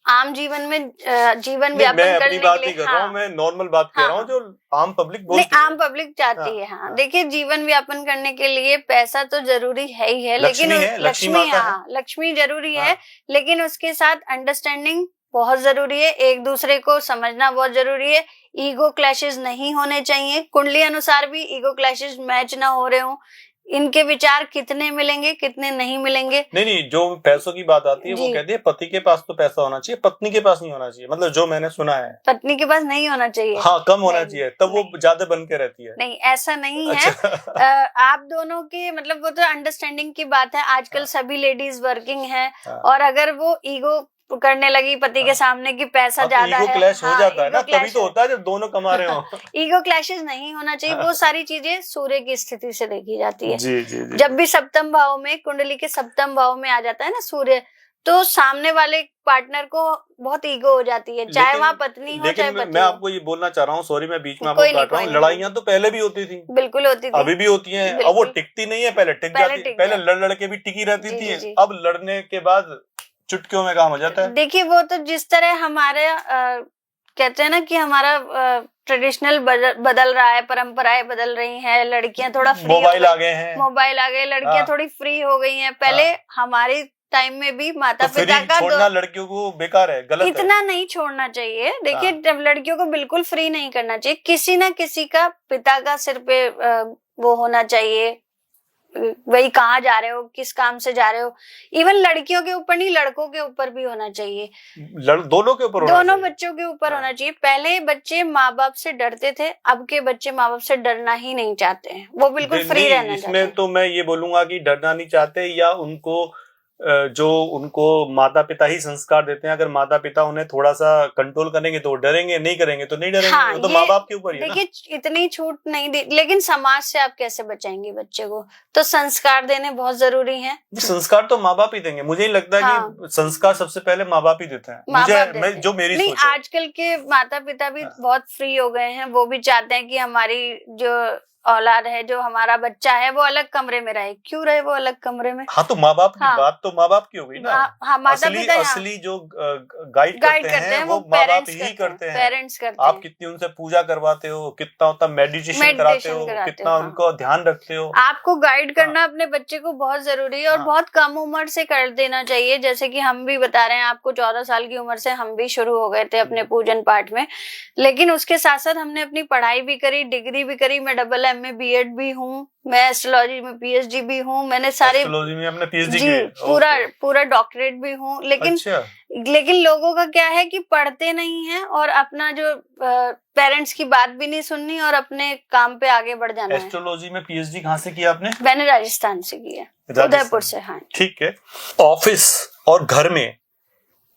Speaker 2: आम जीवन में जीवन
Speaker 1: नहीं,
Speaker 2: व्यापन
Speaker 1: मैं अपनी
Speaker 2: करने के
Speaker 1: बात
Speaker 2: लिए,
Speaker 1: नहीं कर रहा हूँ,
Speaker 2: हाँ
Speaker 1: मैं नॉर्मल बात कह
Speaker 2: हाँ
Speaker 1: रहा हूँ
Speaker 2: हाँ
Speaker 1: जो आम पब्लिक
Speaker 2: नहीं,
Speaker 1: बोलती
Speaker 2: आम
Speaker 1: है।
Speaker 2: पब्लिक चाहती है। हाँ देखिए, जीवन व्यापन करने के लिए पैसा तो जरूरी है ही है, लेकिन
Speaker 1: लक्ष्मी है, लक्ष्मी
Speaker 2: लक्ष्मी,
Speaker 1: माता है।
Speaker 2: हाँ लक्ष्मी जरूरी है,
Speaker 1: हाँ।
Speaker 2: लेकिन उसके साथ अंडरस्टैंडिंग बहुत जरूरी है, एक दूसरे को समझना बहुत जरूरी है, ईगो क्लैशेस नहीं होने चाहिए, कुंडली अनुसार भी ईगो क्लैशेस मैच ना हो रहे हो, इनके विचार कितने मिलेंगे कितने नहीं मिलेंगे।
Speaker 1: नहीं, जो पैसों की बात आती है वो
Speaker 2: जी,
Speaker 1: कहती है पति के पास तो पैसा होना चाहिए, पत्नी के पास नहीं होना चाहिए, मतलब जो मैंने सुना है।
Speaker 2: पत्नी के पास नहीं होना चाहिए।
Speaker 1: हाँ, कम होना
Speaker 2: नहीं
Speaker 1: चाहिए, तब वो
Speaker 2: नहीं
Speaker 1: ज्यादा बन के रहती है।
Speaker 2: नहीं, ऐसा नहीं है।
Speaker 1: अच्छा।
Speaker 2: आप दोनों के मतलब वो तो अंडरस्टैंडिंग की बात है, आजकल
Speaker 1: हाँ।
Speaker 2: सभी लेडीज वर्किंग है,
Speaker 1: हाँ।
Speaker 2: और अगर वो ईगो करने लगी पति के
Speaker 1: हाँ।
Speaker 2: सामने कि पैसा
Speaker 1: हाँ, तो
Speaker 2: ज्यादा
Speaker 1: ईगो
Speaker 2: है,
Speaker 1: क्लैश हो
Speaker 2: हाँ
Speaker 1: जाता है ना,
Speaker 2: ईगो
Speaker 1: तभी
Speaker 2: क्लैश
Speaker 1: तो होता है जब दोनों कमा रहे हो।
Speaker 2: ईगो क्लैशेस नहीं होना चाहिए। वो सारी चीजें सूर्य की स्थिति से देखी जाती है।
Speaker 1: जी जी जी।
Speaker 2: जब भी सप्तम भाव में, कुंडली के सप्तम भाव में आ जाता है ना सूर्य, तो सामने वाले पार्टनर को बहुत ईगो हो जाती है, चाहे वहां पत्नी हो चाहे
Speaker 1: लेकिन
Speaker 2: पति
Speaker 1: मैं
Speaker 2: हो।
Speaker 1: आपको ये बोलना चाह रहा हूँ, सॉरी मैं बीच में आपको
Speaker 2: कोई नहीं
Speaker 1: काट रहा
Speaker 2: कोई
Speaker 1: हूँ,
Speaker 2: नहीं,
Speaker 1: लड़ाइयाँ तो पहले भी होती थी,
Speaker 2: बिल्कुल होती थी,
Speaker 1: अभी भी होती हैं, अब वो
Speaker 2: बिल्कुल
Speaker 1: टिकती नहीं है, पहले टिक
Speaker 2: पहले
Speaker 1: जाती,
Speaker 2: टिक
Speaker 1: पहले
Speaker 2: जाती।
Speaker 1: लड़ लड़ के भी टिकी रहती
Speaker 2: जी जी
Speaker 1: थी,
Speaker 2: जी
Speaker 1: अब लड़ने के बाद चुटकियों में काम हो जाता है।
Speaker 2: देखिए, वो तो जिस तरह हमारे कहते हैं ना कि हमारा ट्रेडिशनल बदल रहा है, परंपराएं बदल रही हैं, लड़कियां थोड़ा फ्री
Speaker 1: मोबाइल आ गए हैं,
Speaker 2: मोबाइल आ गए, लड़कियां
Speaker 1: हाँ।
Speaker 2: थोड़ी फ्री हो गई हैं। पहले
Speaker 1: हाँ।
Speaker 2: हमारे टाइम में भी माता
Speaker 1: तो
Speaker 2: पिता
Speaker 1: फ्री
Speaker 2: का
Speaker 1: छोड़ना लड़कियों को बेकार है, गलत है।
Speaker 2: इतना नहीं छोड़ना चाहिए। देखिए,
Speaker 1: हाँ।
Speaker 2: जब लड़कियों को बिल्कुल फ्री नहीं करना चाहिए, किसी ना किसी का पिता का सिर पे वो होना चाहिए, वही कहाँ जा रहे हो, किस काम से जा रहे हो। इवन लड़कियों के ऊपर नहीं, लड़कों के ऊपर भी होना चाहिए,
Speaker 1: दोनों के ऊपर होना
Speaker 2: दोनों
Speaker 1: चाहिए।
Speaker 2: बच्चों के ऊपर
Speaker 1: हाँ।
Speaker 2: होना चाहिए। पहले बच्चे माँ बाप से डरते थे, अब के बच्चे माँ बाप से डरना ही नहीं चाहते हैं, वो बिल्कुल फ्री
Speaker 1: नहीं,
Speaker 2: रहना चाहते
Speaker 1: इसमें
Speaker 2: हैं।
Speaker 1: तो मैं ये बोलूंगा कि डरना नहीं चाहते, या उनको जो उनको माता पिता ही संस्कार देते हैं, अगर माता पिता उन्हें थोड़ा सा कंट्रोल करेंगे तो वो डरेंगे, नहीं करेंगे तो नहीं डरेंगे।
Speaker 2: हाँ,
Speaker 1: वो तो
Speaker 2: ये
Speaker 1: माँ बाप के ऊपर ही है ना।
Speaker 2: देखिए, इतनी छूट नहीं दी, लेकिन समाज से आप कैसे बचाएंगे बच्चे को, तो संस्कार देने बहुत जरूरी हैं।
Speaker 1: संस्कार तो माँ बाप ही देंगे, मुझे नहीं लगता
Speaker 2: हाँ।
Speaker 1: कि संस्कार सबसे पहले माँ बाप ही देते हैं,
Speaker 2: माँ
Speaker 1: मुझे
Speaker 2: बाप देते हैं।
Speaker 1: जो मेरी
Speaker 2: नहीं,
Speaker 1: सोच है।
Speaker 2: आजकल के माता पिता भी
Speaker 1: हाँ।
Speaker 2: बहुत फ्री हो गए हैं, वो भी चाहते हैं कि हमारी जो औलाद है, जो हमारा बच्चा है, वो अलग कमरे में रहे। क्यों रहे वो अलग कमरे में?
Speaker 1: हाँ, तो माँ बाप की
Speaker 2: हाँ।
Speaker 1: बात तो माँ बाप की हो गई ना।
Speaker 2: हाँ, माता
Speaker 1: असली
Speaker 2: पिता
Speaker 1: असली जो गाइड
Speaker 2: गाइड
Speaker 1: करते हैं वो माँ बाप
Speaker 2: पेरेंट्स
Speaker 1: ही करते हैं।
Speaker 2: पेरेंट्स करते
Speaker 1: आप
Speaker 2: हैं,
Speaker 1: कितनी उनसे पूजा करवाते हो, कितना उतना मेडिटेशन कराते हो, कितना
Speaker 2: हाँ।
Speaker 1: उनको ध्यान रखते हो।
Speaker 2: आपको गाइड करना अपने बच्चे को बहुत जरूरी है, और
Speaker 1: हाँ।
Speaker 2: बहुत कम उम्र से कर देना चाहिए। जैसे कि हम भी बता रहे हैं, आपको 14 साल की उम्र से हम भी शुरू हो गए थे अपने पूजन पाठ में, लेकिन उसके साथ साथ हमने अपनी पढ़ाई भी करी, डिग्री भी करी। मैं डबल MA BEd भी हूँ, मैं एस्ट्रोलॉजी में PhD भी हूँ, मैंने सारे
Speaker 1: एस्ट्रोलॉजी में अपने PhD
Speaker 2: जी
Speaker 1: की
Speaker 2: पूरा डॉक्टरेट भी हूँ। लेकिन
Speaker 1: अच्छा।
Speaker 2: लेकिन लोगों का क्या है कि पढ़ते नहीं है, और अपना जो पेरेंट्स की बात भी नहीं सुननी, और अपने काम पे आगे बढ़ जाना है।
Speaker 1: एस्ट्रोलॉजी में PhD कहाँ से किया आपने?
Speaker 2: मैंने राजस्थान से की है, उदयपुर से। हाँ,
Speaker 1: ठीक है। ऑफिस और घर में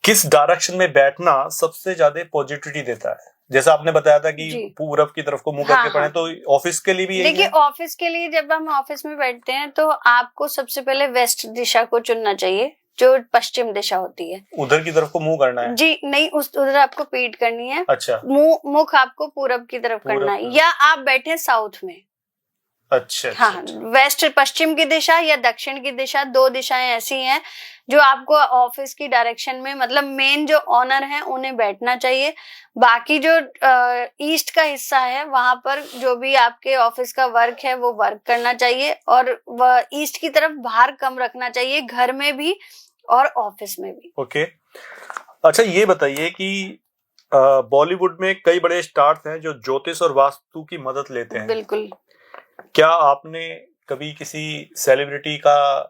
Speaker 1: किस डायरेक्शन में बैठना सबसे ज्यादा पॉजिटिविटी देता है? जैसा आपने बताया था कि पूरब की तरफ को मुंह करके पढ़ें, तो ऑफिस के लिए भी यही है?
Speaker 2: देखिए, ऑफिस के लिए जब हम ऑफिस में बैठते हैं तो आपको सबसे पहले वेस्ट दिशा को चुनना चाहिए, जो पश्चिम दिशा होती है।
Speaker 1: उधर की तरफ को मुंह करना है? जी
Speaker 2: नहीं, उधर आपको पीठ करनी है।
Speaker 1: अच्छा।
Speaker 2: मुख आपको पूरब की तरफ करना है, या आप बैठे साउथ में।
Speaker 1: अच्छा।
Speaker 2: हाँ, वेस्ट पश्चिम की दिशा या दक्षिण की दिशा, दो दिशाएं ऐसी हैं जो आपको ऑफिस की डायरेक्शन में, मतलब मेन जो ऑनर हैं उन्हें बैठना चाहिए। बाकी जो ईस्ट का हिस्सा है, वहां पर जो भी आपके ऑफिस का वर्क है वो वर्क करना चाहिए, और वह ईस्ट की तरफ भार कम रखना चाहिए, घर में भी और ऑफिस में भी।
Speaker 1: ओके। अच्छा, ये बताइए कि बॉलीवुड में कई बड़े स्टार्स हैं जो ज्योतिष और वास्तु की मदद लेते हैं।
Speaker 2: बिल्कुल।
Speaker 1: क्या आपने कभी किसी सेलिब्रिटी का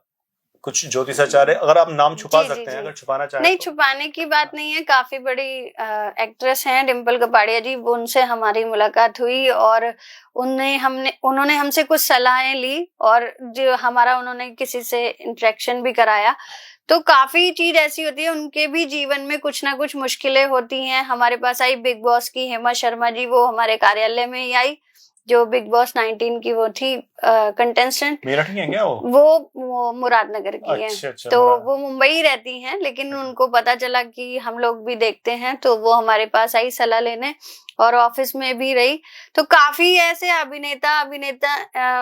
Speaker 1: कुछ ज्योतिषाचार्य, अगर आप नाम छुपा
Speaker 2: जी, जी,
Speaker 1: सकते हैं,
Speaker 2: जी।
Speaker 1: अगर छुपाना चाहें
Speaker 2: नहीं,
Speaker 1: तो।
Speaker 2: छुपाने की बात नहीं है। काफी बड़ी एक्ट्रेस हैं डिम्पल कपाड़िया जी, उनसे हमारी मुलाकात हुई और उन्होंने हमसे कुछ सलाहें ली और जो हमारा उन्होंने किसी से इंटरेक्शन भी कराया। तो काफी चीज ऐसी होती है, उनके भी जीवन में कुछ ना कुछ मुश्किलें होती हैं। हमारे पास आई बिग बॉस की हेमा शर्मा जी, वो हमारे कार्यालय में ही आई, जो बिग बॉस 19 की वो थी कंटेस्टेंट।
Speaker 1: मेरठ की हैं क्या वो?
Speaker 2: वो मुरादनगर की हैं।
Speaker 1: अच्छा,
Speaker 2: तो
Speaker 1: मुराद।
Speaker 2: वो मुंबई ही रहती हैं, लेकिन उनको पता चला कि हम लोग भी देखते हैं, तो वो हमारे पास आई सलाह लेने और ऑफिस में भी रही। तो काफी ऐसे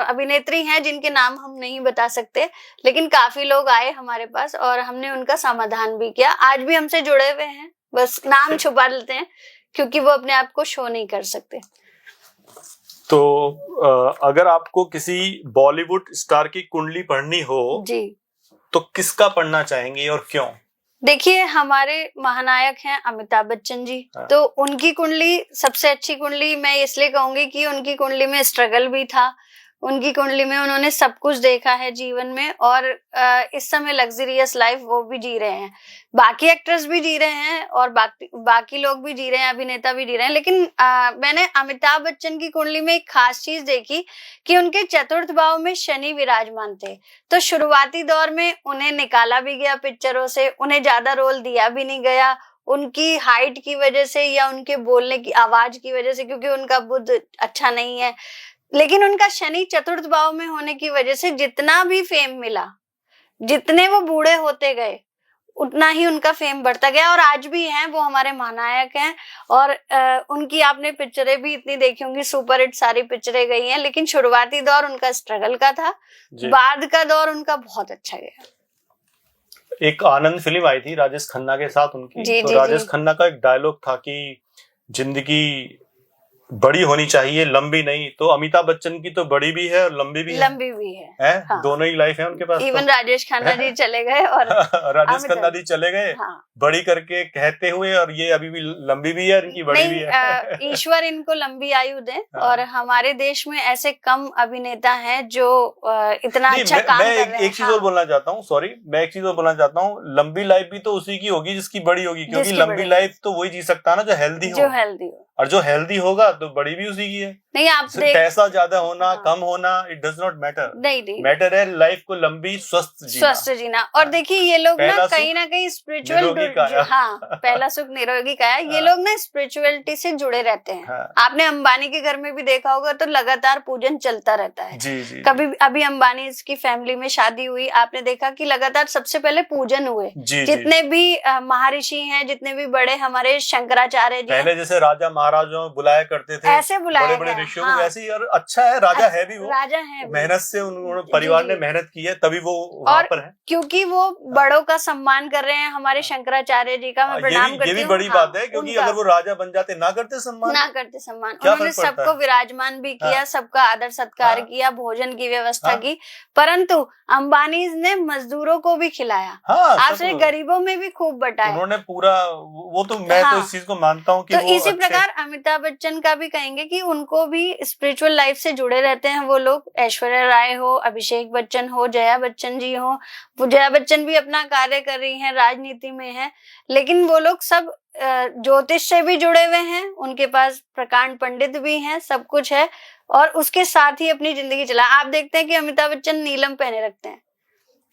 Speaker 2: अभिनेत्री हैं जिनके नाम हम नहीं बता सकते, लेकिन काफी लोग आए हमारे पास और हमने उनका समाधान भी किया। आज भी हमसे जुड़े हुए हैं, बस नाम छुपा लेते हैं क्योंकि वो अपने आप को शो नहीं कर सकते।
Speaker 1: तो अगर आपको किसी बॉलीवुड स्टार की कुंडली पढ़नी हो
Speaker 2: जी,
Speaker 1: तो किसका पढ़ना चाहेंगी और क्यों?
Speaker 2: देखिए, हमारे महानायक हैं अमिताभ बच्चन जी।
Speaker 1: हाँ।
Speaker 2: तो उनकी कुंडली सबसे अच्छी कुंडली मैं इसलिए कहूंगी कि उनकी कुंडली में स्ट्रगल भी था, उनकी कुंडली में उन्होंने सब कुछ देखा है जीवन में और इस समय लग्जरियस लाइफ वो भी जी रहे हैं। बाकी एक्टर्स भी जी रहे हैं और बाकी लोग भी जी रहे हैं, अभिनेता भी जी रहे हैं, लेकिन मैंने अमिताभ बच्चन की कुंडली में एक खास चीज देखी कि उनके चतुर्थ भाव में शनि विराजमान थे। तो शुरुआती दौर में उन्हें निकाला भी गया पिक्चरों से, उन्हें ज्यादा रोल दिया भी नहीं गया, उनकी हाइट की वजह से या उनके बोलने की आवाज की वजह से, क्योंकि उनका बुद्ध अच्छा नहीं है। लेकिन उनका शनि चतुर्थ भाव में होने की वजह से जितना भी फेम मिला, जितने वो बूढ़े होते गए, उतना ही उनका फेम बढ़ता गया और आज भी हैं, वो हमारे महानायक हैं। और उनकी आपने पिक्चरें भी इतनी देखी होंगी, सुपर हिट सारी पिक्चरें गई हैं, लेकिन शुरुआती दौर उनका स्ट्रगल का था, बाद का दौर उनका बहुत अच्छा गया।
Speaker 1: एक आनंद फिल्म आई थी राजेश खन्ना के साथ उनकी,
Speaker 2: जी,
Speaker 1: तो
Speaker 2: जी,
Speaker 1: राजेश
Speaker 2: जी।
Speaker 1: खन्ना का एक डायलॉग था कि जिंदगी बड़ी होनी चाहिए, लंबी नहीं। तो अमिताभ बच्चन की तो बड़ी भी है और लंबी भी
Speaker 2: लंबी भी है,
Speaker 1: है?
Speaker 2: हाँ।
Speaker 1: दोनों ही लाइफ है उनके पास।
Speaker 2: इवन राजेश खन्ना जी चले गए और
Speaker 1: राजेश खन्ना जी चले गए,
Speaker 2: हाँ।
Speaker 1: बड़ी करके कहते हुए, और ये अभी भी लंबी भी है, इनकी बड़ी भी है।
Speaker 2: ईश्वर इनको लंबी आयु दे।
Speaker 1: हाँ।
Speaker 2: और हमारे देश में ऐसे कम अभिनेता हैं जो इतना अच्छा काम कर रहे हैं।
Speaker 1: एक चीज और बोलना चाहता हूँ, सॉरी, मैं एक चीज और बोलना चाहता हूँ, लंबी लाइफ भी तो उसी की होगी जिसकी बड़ी होगी, क्योंकि लंबी लाइफ तो वही जी सकता है ना जो हेल्दी हो, और जो हेल्दी होगा तो बड़ी भी उसी की है।
Speaker 2: नहीं, आप
Speaker 1: पैसा ज्यादा होना,
Speaker 2: हाँ।
Speaker 1: कम होना, इट डज नॉट मैटर।
Speaker 2: नहीं,
Speaker 1: मैटर है लाइफ को लंबी स्वस्थ
Speaker 2: जीना। और देखिए, ये लोग ना कहीं स्पिरिचुअल, हाँ, पहला सुख निरोगी काया, ये लोग ना स्पिरिचुअलिटी से जुड़े रहते हैं।
Speaker 1: हाँ।
Speaker 2: आपने अंबानी के घर में भी देखा होगा, तो लगातार पूजन चलता रहता है।
Speaker 1: जी।
Speaker 2: कभी अभी अंबानी की फैमिली में शादी हुई, आपने देखा कि लगातार सबसे पहले पूजन हुए। जितने भी महर्षि हैं, जितने भी बड़े हमारे शंकराचार्य जी, पहले
Speaker 1: जैसे राजा महाराजाओं बुलाया करते थे,
Speaker 2: ऐसे बुलाया
Speaker 1: बड़े ऋषियों को, वैसे ही। और अच्छा है, राजा है भी वो,
Speaker 2: राजा है,
Speaker 1: मेहनत से उन्होंने, परिवार ने मेहनत की है, तभी वो वहां पर है।
Speaker 2: क्योंकि वो बड़ों का सम्मान कर रहे हैं। हमारे शंकराचार्य जी का मैं प्रणाम करती हूँ।
Speaker 1: ये भी बड़ी बात है, क्योंकि अगर वो राजा बन जाते ना करते सम्मान,
Speaker 2: उन्होंने सबको विराजमान भी किया, सबका आदर सत्कार किया, भोजन की व्यवस्था की। परंतु अंबानी ने मजदूरों को भी खिलाया, आपसे गरीबों में भी खूब बटाया उन्होंने
Speaker 1: पूरा। वो तो मैं तो इस चीज को मानता हूँ कि
Speaker 2: तो इसी प्रकार अमिताभ बच्चन का भी कहेंगे कि उनको भी स्पिरिचुअल लाइफ से जुड़े रहते हैं वो लोग। ऐश्वर्या राय हो, अभिषेक बच्चन हो, जया बच्चन जी हो, वो जया बच्चन भी अपना कार्य कर रही हैं, राजनीति में है, लेकिन वो लोग सब ज्योतिष से भी जुड़े हुए हैं, उनके पास प्रकांड पंडित भी हैं, सब कुछ है, और उसके साथ ही अपनी जिंदगी चला। आप देखते हैं कि अमिताभ बच्चन नीलम पहने रखते हैं,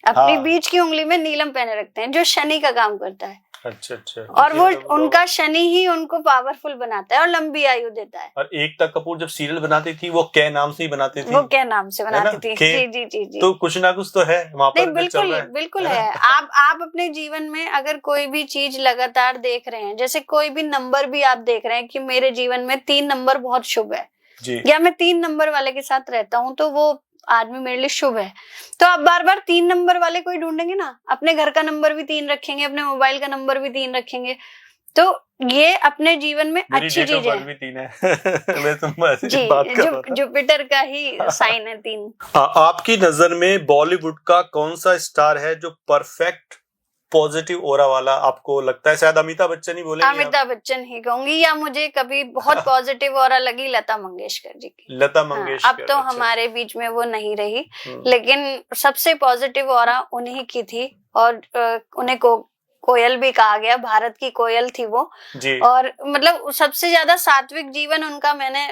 Speaker 2: अपनी बीच की उंगली में नीलम पहने रखते हैं, जो शनि का काम करता है।
Speaker 1: अच्छा।
Speaker 2: और वो उनका शनि ही उनको पावरफुल बनाता है और लंबी आयु देता है।
Speaker 1: और एकता कपूर जब सीरियल बनाती थी, वो क्या नाम से ही बनाती थी,
Speaker 2: वो क्या नाम से बनाती थी। जी।
Speaker 1: तो कुछ ना कुछ तो है वहाँ पर।
Speaker 2: बिल्कुल है। आप अपने जीवन में अगर कोई भी चीज लगातार देख रहे हैं, जैसे कोई भी नंबर भी आप देख रहे हैं कि मेरे जीवन में 3 नंबर बहुत शुभ है, या मैं 3 नंबर वाले के साथ रहता हूँ, तो वो आदमी मेरे लिए शुभ है। तो आप बार बार 3 नंबर वाले कोई ढूंढेंगे ना, अपने घर का नंबर भी 3 रखेंगे, अपने मोबाइल का नंबर भी 3 रखेंगे, तो ये अपने जीवन में अच्छी चीज है।
Speaker 1: भी 3 है। जी,
Speaker 2: जुपिटर का ही साइन है 3।
Speaker 1: आपकी नजर में बॉलीवुड का कौन सा स्टार है जो परफेक्ट पॉजिटिव ओरा वाला आपको लगता है? शायद अमिताभ बच्चन ही बोलेंगे।
Speaker 2: अमिताभ बच्चन ही कहूंगी, या मुझे कभी बहुत पॉजिटिव ऑरा लगी लता मंगेशकर जी की।
Speaker 1: लता मंगेशकर।
Speaker 2: हाँ, अब तो
Speaker 1: अच्छा।
Speaker 2: हमारे बीच में वो नहीं रही, लेकिन सबसे पॉजिटिव ऑरा उन्हीं की थी। और उन्हें कोयल भी कहा गया, भारत की कोयल थी वो
Speaker 1: जी।
Speaker 2: और मतलब सबसे ज्यादा सात्विक जीवन उनका मैंने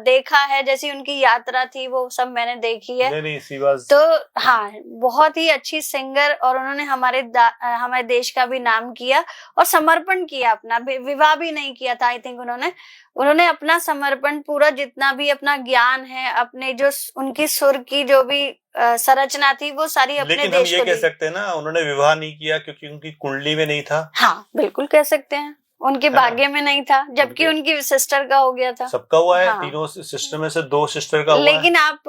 Speaker 2: देखा है। जैसी उनकी यात्रा थी वो सब मैंने देखी है।
Speaker 1: नहीं,
Speaker 2: तो हाँ, बहुत ही अच्छी सिंगर, और उन्होंने हमारे देश का भी नाम किया और समर्पण किया अपना। विवाह भी नहीं किया था आई थिंक उन्होंने अपना समर्पण पूरा, जितना भी अपना ज्ञान है, अपने जो उनकी सुर की जो भी संरचना थी, वो सारी अपने
Speaker 1: लेकिन
Speaker 2: देश
Speaker 1: हम
Speaker 2: को
Speaker 1: ये कह
Speaker 2: दी।
Speaker 1: सकते हैं ना, उन्होंने विवाह नहीं किया क्योंकि उनकी कुंडली में नहीं था।
Speaker 2: हाँ, बिल्कुल कह सकते हैं, उनके भाग्य में नहीं था, जबकि उनकी सिस्टर का हो गया था।
Speaker 1: सबका हुआ है।
Speaker 2: हाँ।
Speaker 1: तीनों सिस्टर में से 2 सिस्टर का हुआ
Speaker 2: लेकिन आप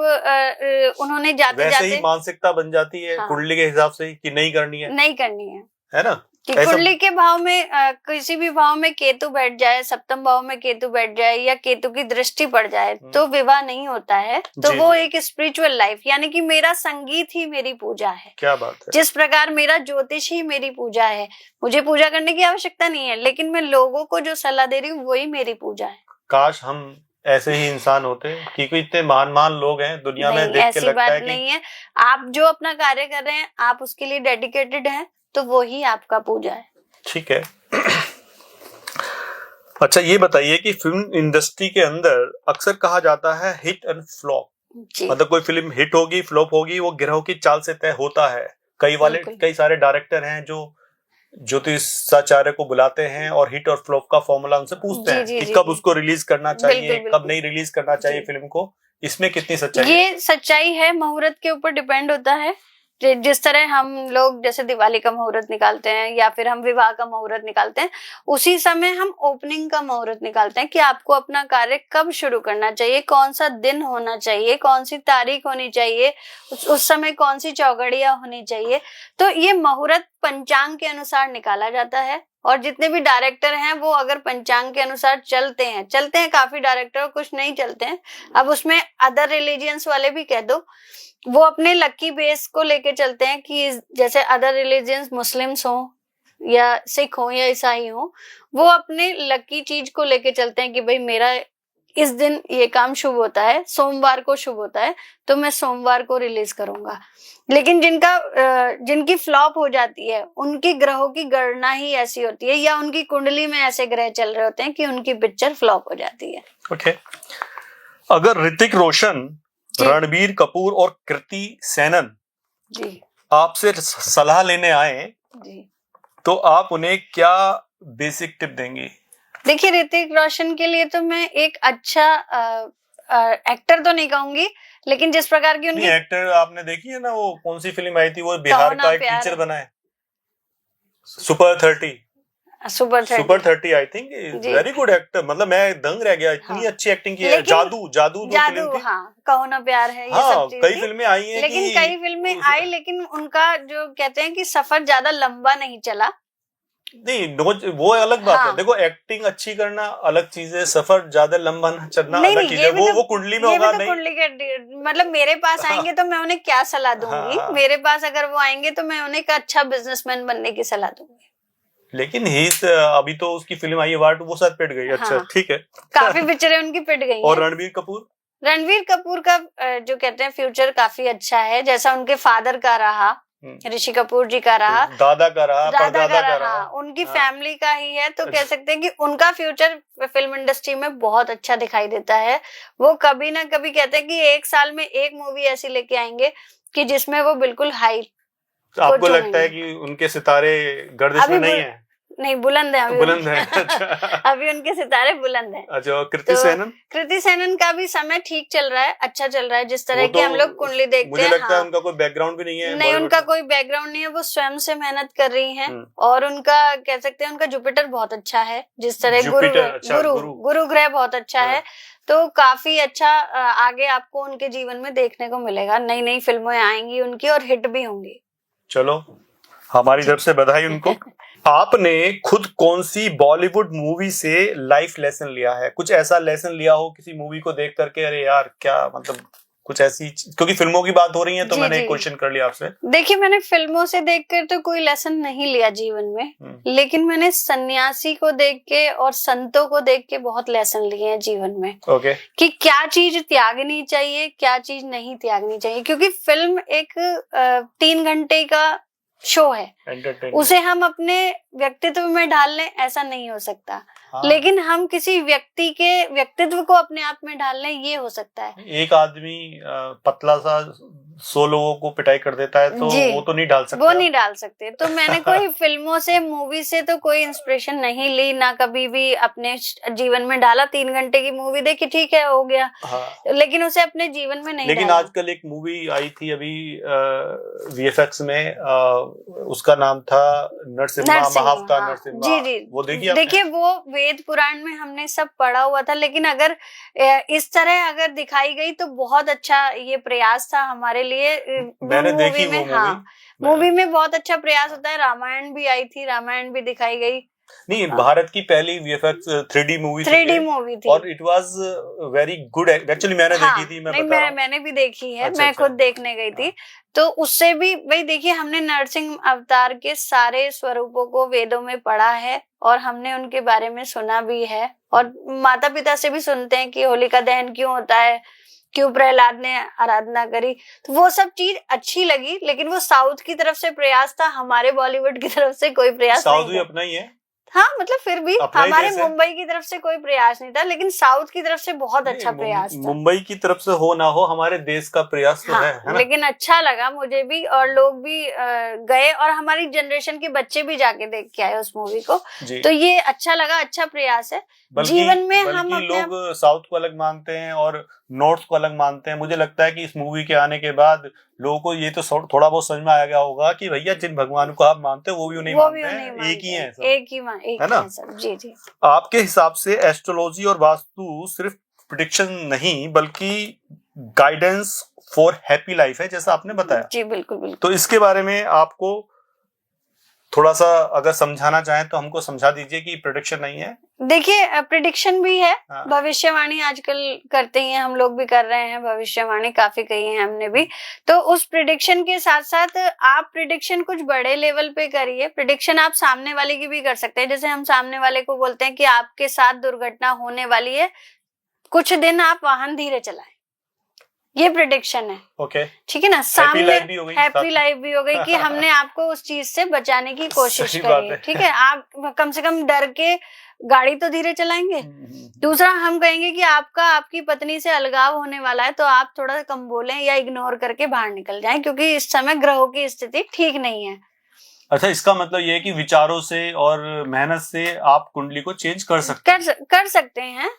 Speaker 2: उन्होंने जाते
Speaker 1: वैसे
Speaker 2: जाते
Speaker 1: ही मानसिकता बन जाती है।
Speaker 2: हाँ।
Speaker 1: कुंडली के हिसाब से कि नहीं करनी है ना?
Speaker 2: कि कुंडली के भाव में किसी भी भाव में केतु बैठ जाए, सप्तम भाव में केतु बैठ जाए या केतु की दृष्टि पड़ जाए तो विवाह नहीं होता है। तो वो एक स्पिरिचुअल लाइफ, यानी कि मेरा संगीत ही मेरी पूजा है।
Speaker 1: क्या बात है।
Speaker 2: जिस प्रकार मेरा ज्योतिष ही मेरी पूजा है, मुझे पूजा करने की आवश्यकता नहीं है, लेकिन मैं लोगों को जो सलाह दे रही हूँ वही मेरी पूजा है।
Speaker 1: काश हम ऐसे ही इंसान होते, क्योंकि इतने महान लोग हैं दुनिया में, देख के लगता है कि
Speaker 2: नहीं है। आप जो अपना कार्य कर रहे हैं, आप उसके लिए डेडिकेटेड हैं, तो वो ही आपका पूजा है।
Speaker 1: ठीक है। अच्छा, ये बताइए कि फिल्म इंडस्ट्री के अंदर अक्सर कहा जाता है हिट एंड फ्लॉप। मतलब कोई फिल्म हिट होगी, फ्लॉप होगी, वो गिरोह की चाल से तय होता है। कई सारे डायरेक्टर हैं जो ज्योतिषाचार्य को बुलाते हैं और हिट और फ्लॉप का फॉर्मूला उनसे पूछते हैं कि कब उसको रिलीज करना चाहिए, कब नहीं रिलीज करना चाहिए फिल्म को। इसमें कितनी सच्चाई है?
Speaker 2: ये सच्चाई है, मुहूर्त के ऊपर डिपेंड होता है। जिस तरह हम लोग जैसे दिवाली का मुहूर्त निकालते हैं या फिर हम विवाह का मुहूर्त निकालते हैं, उसी समय हम ओपनिंग का मुहूर्त निकालते हैं कि आपको अपना कार्य कब शुरू करना चाहिए, कौन सा दिन होना चाहिए, कौन सी तारीख होनी चाहिए, उस समय कौन सी चौगड़ियां होनी चाहिए। तो ये मुहूर्त पंचांग के अनुसार निकाला जाता है। और जितने भी डायरेक्टर हैं वो अगर पंचांग के अनुसार चलते हैं, काफी डायरेक्टर, कुछ नहीं चलते हैं। अब उसमें अदर रिलीजियंस वाले भी कह दो, वो अपने लकी बेस को लेके चलते हैं कि जैसे अदर रिलीजियंस, मुस्लिम्स हो या सिख हो या ईसाई हो, वो अपने लकी चीज को लेके चलते हैं कि भाई मेरा इस दिन ये काम शुभ होता है, सोमवार को शुभ होता है, तो मैं सोमवार को रिलीज करूंगा। लेकिन जिनकी फ्लॉप हो जाती है, उनकी ग्रहों की गणना ही ऐसी होती है या उनकी कुंडली में ऐसे ग्रह चल रहे होते हैं कि उनकी पिक्चर फ्लॉप हो जाती है।
Speaker 1: ओके। अगर ऋतिक रोशन, रणबीर कपूर और कृति सेनन
Speaker 2: जी
Speaker 1: आपसे सलाह लेने आए
Speaker 2: जी,
Speaker 1: तो आप उन्हें क्या बेसिक टिप देंगी?
Speaker 2: देखिए, ऋतिक रोशन के लिए तो मैं एक अच्छा एक्टर तो नहीं कहूंगी, लेकिन जिस प्रकार की उनकी
Speaker 1: एक्टर आपने देखी है ना, वो कौन सी फिल्म आई थी, वो बिहार का एक टीचर बना है, super 30 I think. Very good actor, मतलब मैं दंग रह गया, इतनी अच्छी एक्टिंग की है। जादू
Speaker 2: हाँ, कहो ना प्यार है, ये सब चीजें
Speaker 1: कई फिल्में आई हैं,
Speaker 2: लेकिन कई फिल्में आई, लेकिन उनका जो कहते हैं कि सफर ज्यादा लंबा नहीं चला।
Speaker 1: नहीं, वो अलग बात है। देखो, एक्टिंग अच्छी करना अलग चीज है, सफर ज्यादा लंबा चलना अलग चीज है। वो कुंडली में होगा नहीं।
Speaker 2: कुंडली के मतलब मेरे पास आएंगे तो मैं उन्हें क्या सलाह दूंगी? मेरे पास अगर वो आएंगे तो मैं उन्हें एक अच्छा बिजनेसमैन बनने की सलाह दूंगी।
Speaker 1: लेकिन अभी तो उसकी फिल्म आई है, वो शायद पिट गई। अच्छा, ठीक है।
Speaker 2: काफी पिक्चरें उनकी पिट गई।
Speaker 1: और रणबीर
Speaker 2: कपूर का जो कहते हैं फ्यूचर काफी अच्छा है, जैसा उनके फादर का रहा, ऋषि कपूर जी का रहा,
Speaker 1: दादा का रहा,
Speaker 2: उनकी फैमिली का ही है। तो कह सकते हैं कि उनका फ्यूचर फिल्म इंडस्ट्री में बहुत अच्छा दिखाई देता है। वो कभी ना कभी कहते हैं कि एक साल में एक मूवी ऐसी लेके आएंगे कि जिसमें वो बिल्कुल हाई।
Speaker 1: आपको लगता है कि उनके सितारे गर्दिश में नहीं है?
Speaker 2: नहीं, बुलंद है,
Speaker 1: बुलंद है।
Speaker 2: अभी उनके सितारे बुलंद हैं।
Speaker 1: अच्छा, कृति सेनन
Speaker 2: का भी समय ठीक चल रहा है, अच्छा चल रहा है। जिस तरह की हम लोग कुंडली देखते हैं,
Speaker 1: मुझे लगता है उनका कोई बैकग्राउंड भी नहीं है।
Speaker 2: नहीं, उनका कोई बैकग्राउंड नहीं है, वो स्वयं से मेहनत कर रही हैं। और उनका कह सकते हैं उनका जुपिटर बहुत अच्छा है, जिस तरह गुरु ग्रह बहुत अच्छा है। तो काफी अच्छा आगे आपको उनके जीवन में देखने को मिलेगा। नई नई फिल्में आएंगी उनकी और हिट भी होंगी।
Speaker 1: चलो, हमारी तरफ से बधाई उनको। आपने खुद कौन सी बॉलीवुड मूवी से लाइफ लेसन लिया है? कुछ ऐसा लेसन लिया हो किसी मूवी को देख करके, अरे यार क्या मतलब कुछ ऐसी क्योंकि फिल्मों की बात हो रही है तो
Speaker 2: जी,
Speaker 1: मैंने
Speaker 2: जी।
Speaker 1: एक क्वेश्चन कर लिया आपसे।
Speaker 2: देखिए, मैंने फिल्मों से देखकर तो कोई लेसन नहीं लिया जीवन में, लेकिन मैंने सन्यासी को देख के और संतों को देख के बहुत लेसन लिए हैं जीवन में।
Speaker 1: ओके।
Speaker 2: कि क्या चीज त्यागनी चाहिए, क्या चीज नहीं त्यागनी चाहिए, क्योंकि फिल्म एक 3 घंटे का शो है, उसे हम अपने व्यक्तित्व में डाल लें ऐसा नहीं हो सकता।
Speaker 1: हाँ।
Speaker 2: लेकिन हम किसी व्यक्ति के व्यक्तित्व को अपने आप में डाल लें, ये हो सकता है।
Speaker 1: एक आदमी पतला सा 100 लोगों को पिटाई कर देता है तो वो तो नहीं डाल सकते,
Speaker 2: वो नहीं डाल सकते। तो मैंने कोई फिल्मों से, मूवी से तो कोई इंस्पिरेशन नहीं ली, ना कभी भी अपने जीवन में डाला। 3 घंटे की मूवी देखी, ठीक है, हो गया।
Speaker 1: हाँ।
Speaker 2: लेकिन उसे अपने जीवन में नहीं
Speaker 1: लेकिन
Speaker 2: डाला।
Speaker 1: आजकल एक मूवी आई थी अभी VFX में, उसका नाम था नरसिम्हा, महावतार
Speaker 2: हाँ।
Speaker 1: नरसिम्हा।
Speaker 2: जी जी,
Speaker 1: वो देखिए आपने?
Speaker 2: देखिए, वो वेद पुराण में हमने सब पढ़ा हुआ था, लेकिन अगर इस तरह अगर दिखाई गई तो बहुत अच्छा ये प्रयास था हमारे लिए।
Speaker 1: मैंने देखी वो
Speaker 2: हाँ, मूवी में बहुत अच्छा प्रयास होता है। रामायण भी आई थी, रामायण भी दिखाई गई।
Speaker 1: नहीं, भारत की पहली VFX 3D मूवी
Speaker 2: थी
Speaker 1: और it was very good. Actually मैंने देखी थी,
Speaker 2: मैंने भी देखी है।
Speaker 1: अच्छा,
Speaker 2: मैं खुद देखने गई थी। तो उससे भी भाई देखिए, हमने नरसिंह अवतार के सारे स्वरूपों को वेदों में पढ़ा है और हमने उनके बारे में सुना भी है, और माता पिता से भी सुनते हैं कि होलिका दहन क्यों होता है, क्यों प्रहलाद ने आराधना करी। तो वो सब चीज अच्छी लगी, लेकिन वो साउथ की तरफ से प्रयास था, हमारे बॉलीवुड की तरफ से कोई प्रयास नहीं था।
Speaker 1: साउथ भी अपना ही है।
Speaker 2: हाँ, मतलब फिर भी हमारे मुंबई की तरफ से कोई प्रयास नहीं था, लेकिन साउथ की तरफ से बहुत अच्छा प्रयास था।
Speaker 1: मुंबई की तरफ से हो ना हो, हमारे देश का प्रयास तो है ना?
Speaker 2: लेकिन अच्छा लगा मुझे भी, और लोग भी गए, और हमारी जनरेशन के बच्चे भी जाके देख के आए उस मूवी को। तो ये अच्छा लगा, अच्छा प्रयास है। जीवन में हम
Speaker 1: लोग साउथ को अलग मानते हैं और नॉर्थ को अलग मानते हैं। मुझे लगता है कि इस मूवी के आने के बाद लोगों को ये तो थोड़ा बहुत समझ में आ गया होगा कि भैया जिन भगवान को आप मानते हो वो भी नहीं मानते हैं, एक ही है सब।
Speaker 2: एक ही है ना सब। जी जी।
Speaker 1: आपके हिसाब से एस्ट्रोलॉजी और वास्तु सिर्फ प्रेडिक्शन नहीं बल्कि गाइडेंस फॉर हैप्पी लाइफ है, जैसा आपने बताया।
Speaker 2: जी बिल्कुल बिल्कुल।
Speaker 1: तो इसके बारे में आपको थोड़ा सा अगर समझाना चाहें तो हमको समझा दीजिए कि प्रेडिक्शन नहीं है।
Speaker 2: देखिए, प्रेडिक्शन भी है। भविष्यवाणी आजकल करते ही हैं, हम लोग भी कर रहे हैं भविष्यवाणी, काफी कही है हमने भी। तो उस प्रेडिक्शन के साथ साथ आप प्रेडिक्शन कुछ बड़े लेवल पे करिए। प्रेडिक्शन आप सामने वाले की भी कर सकते हैं। जैसे हम सामने वाले को बोलते हैं कि आपके साथ दुर्घटना होने वाली है, कुछ दिन आप वाहन धीरे चलाएं, ये प्रेडिक्शन है।
Speaker 1: ओके,
Speaker 2: ठीक है ना। सामने हैप्पी लाइफ भी हो गई कि हमने आपको उस चीज से बचाने की कोशिश करी है। ठीक है, आप कम से कम डर के गाड़ी तो धीरे चलाएंगे। दूसरा, हम कहेंगे कि आपकी पत्नी से अलगाव होने वाला है, तो आप थोड़ा कम बोलें या इग्नोर करके बाहर निकल जाएं, क्योंकि इस समय ग्रहों की स्थिति ठीक नहीं है।
Speaker 1: अच्छा, इसका मतलब ये है कि विचारों से और मेहनत से आप कुंडली को चेंज कर सकते
Speaker 2: हैं।